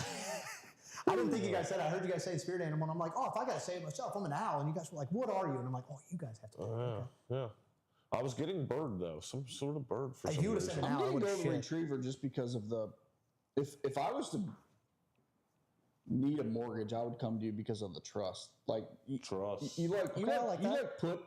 I didn't think you guys said it. I heard you guys say spirit animal, and I'm like, if I gotta say it myself, I'm an owl. And you guys were like, what are you? And I'm like, you guys have to. Okay. Yeah. I was getting bird though, some sort of bird for some you would have reason. said an I'm owl. going to golden retriever just because of the. If I was to need a mortgage, I would come to you because of the trust. Like Trust. You that. put.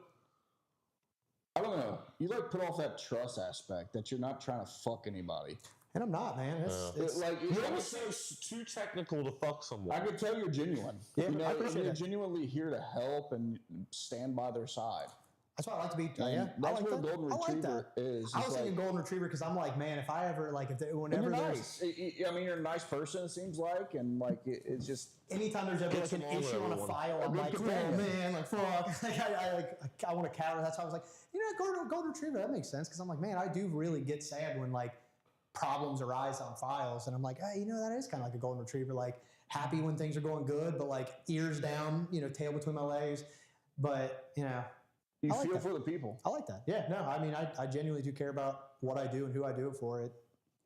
I don't know. You put off that trust aspect that you're not trying to fuck anybody. And I'm not, man. It's You're almost too technical to fuck someone. I could tell you're genuine. Yeah, I appreciate you're that. genuinely here to help and stand by their side. That's why I like to be. And that's what a golden I like retriever that. is. I was thinking golden retriever because I'm like, man, if I ever whenever You're there's nice. I mean, you're a nice person. It seems like, and like it's just. anytime there's ever like an along with issue on a everyone. file, I'm like, oh man, like fuck. I want to cower. That's why I was like, golden retriever. That makes sense because I'm like, man, I do really get sad when like problems arise on files, and I'm like, hey, that is kind of like a golden retriever. Like happy when things are going good, but like ears down, tail between my legs. But You I like feel that. for the people. I like that. Yeah, no, I mean, I genuinely do care about what I do and who I do it for.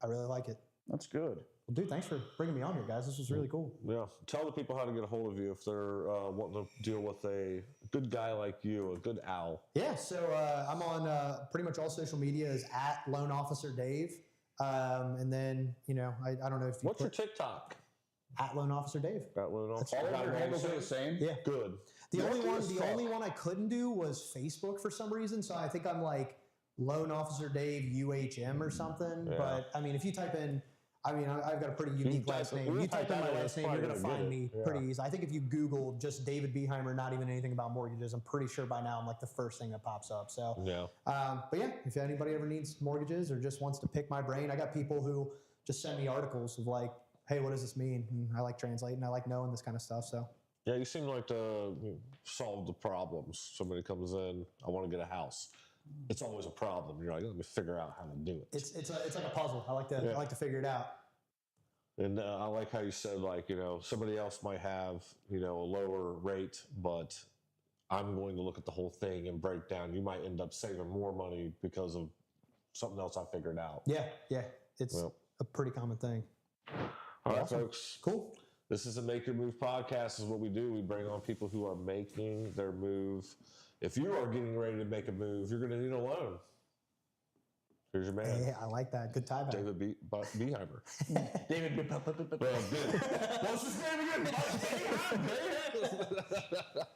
I really like it. That's good. Well, dude, thanks for bringing me on here, guys. This was really cool. Yeah. Tell the people how to get a hold of you if they're wanting to deal with a good guy like you, a good owl. Yeah, so I'm on pretty much all social media is at Loan Officer Dave. And then, I don't know if you What's your TikTok? at Loan Officer Dave. At Loan Officer. All of your handles are the same. Yeah. Good. The only one I couldn't do was Facebook for some reason. So I think I'm like Loan Officer Dave UHM or something. Yeah. But I mean, if you type in, I've got a pretty unique last name. If you type in my last name, you're going to find me pretty easy. I think if you Google just David Behymer, not even anything about mortgages, I'm pretty sure by now I'm like the first thing that pops up. So, but yeah, if anybody ever needs mortgages or just wants to pick my brain, I got people who just send me articles of like, hey, what does this mean? And I like translating. I like knowing this kind of stuff. So. Yeah, you seem like to solve the problems. Somebody comes in, I want to get a house. It's always a problem. You're like, let me figure out how to do it. It's like a puzzle. I like to figure it out. And I like how you said, like, somebody else might have, a lower rate, but I'm going to look at the whole thing and break down. You might end up saving more money because of something else I figured out. Yeah. It's a pretty common thing. All right, folks. Cool. This is a Make Your Move podcast. This is what we do. We bring on people who are making their move. If you are getting ready to make a move, you're going to need a loan. Here's your man. Yeah, I like that. Good tie back. David Behymer. David. What's his name again?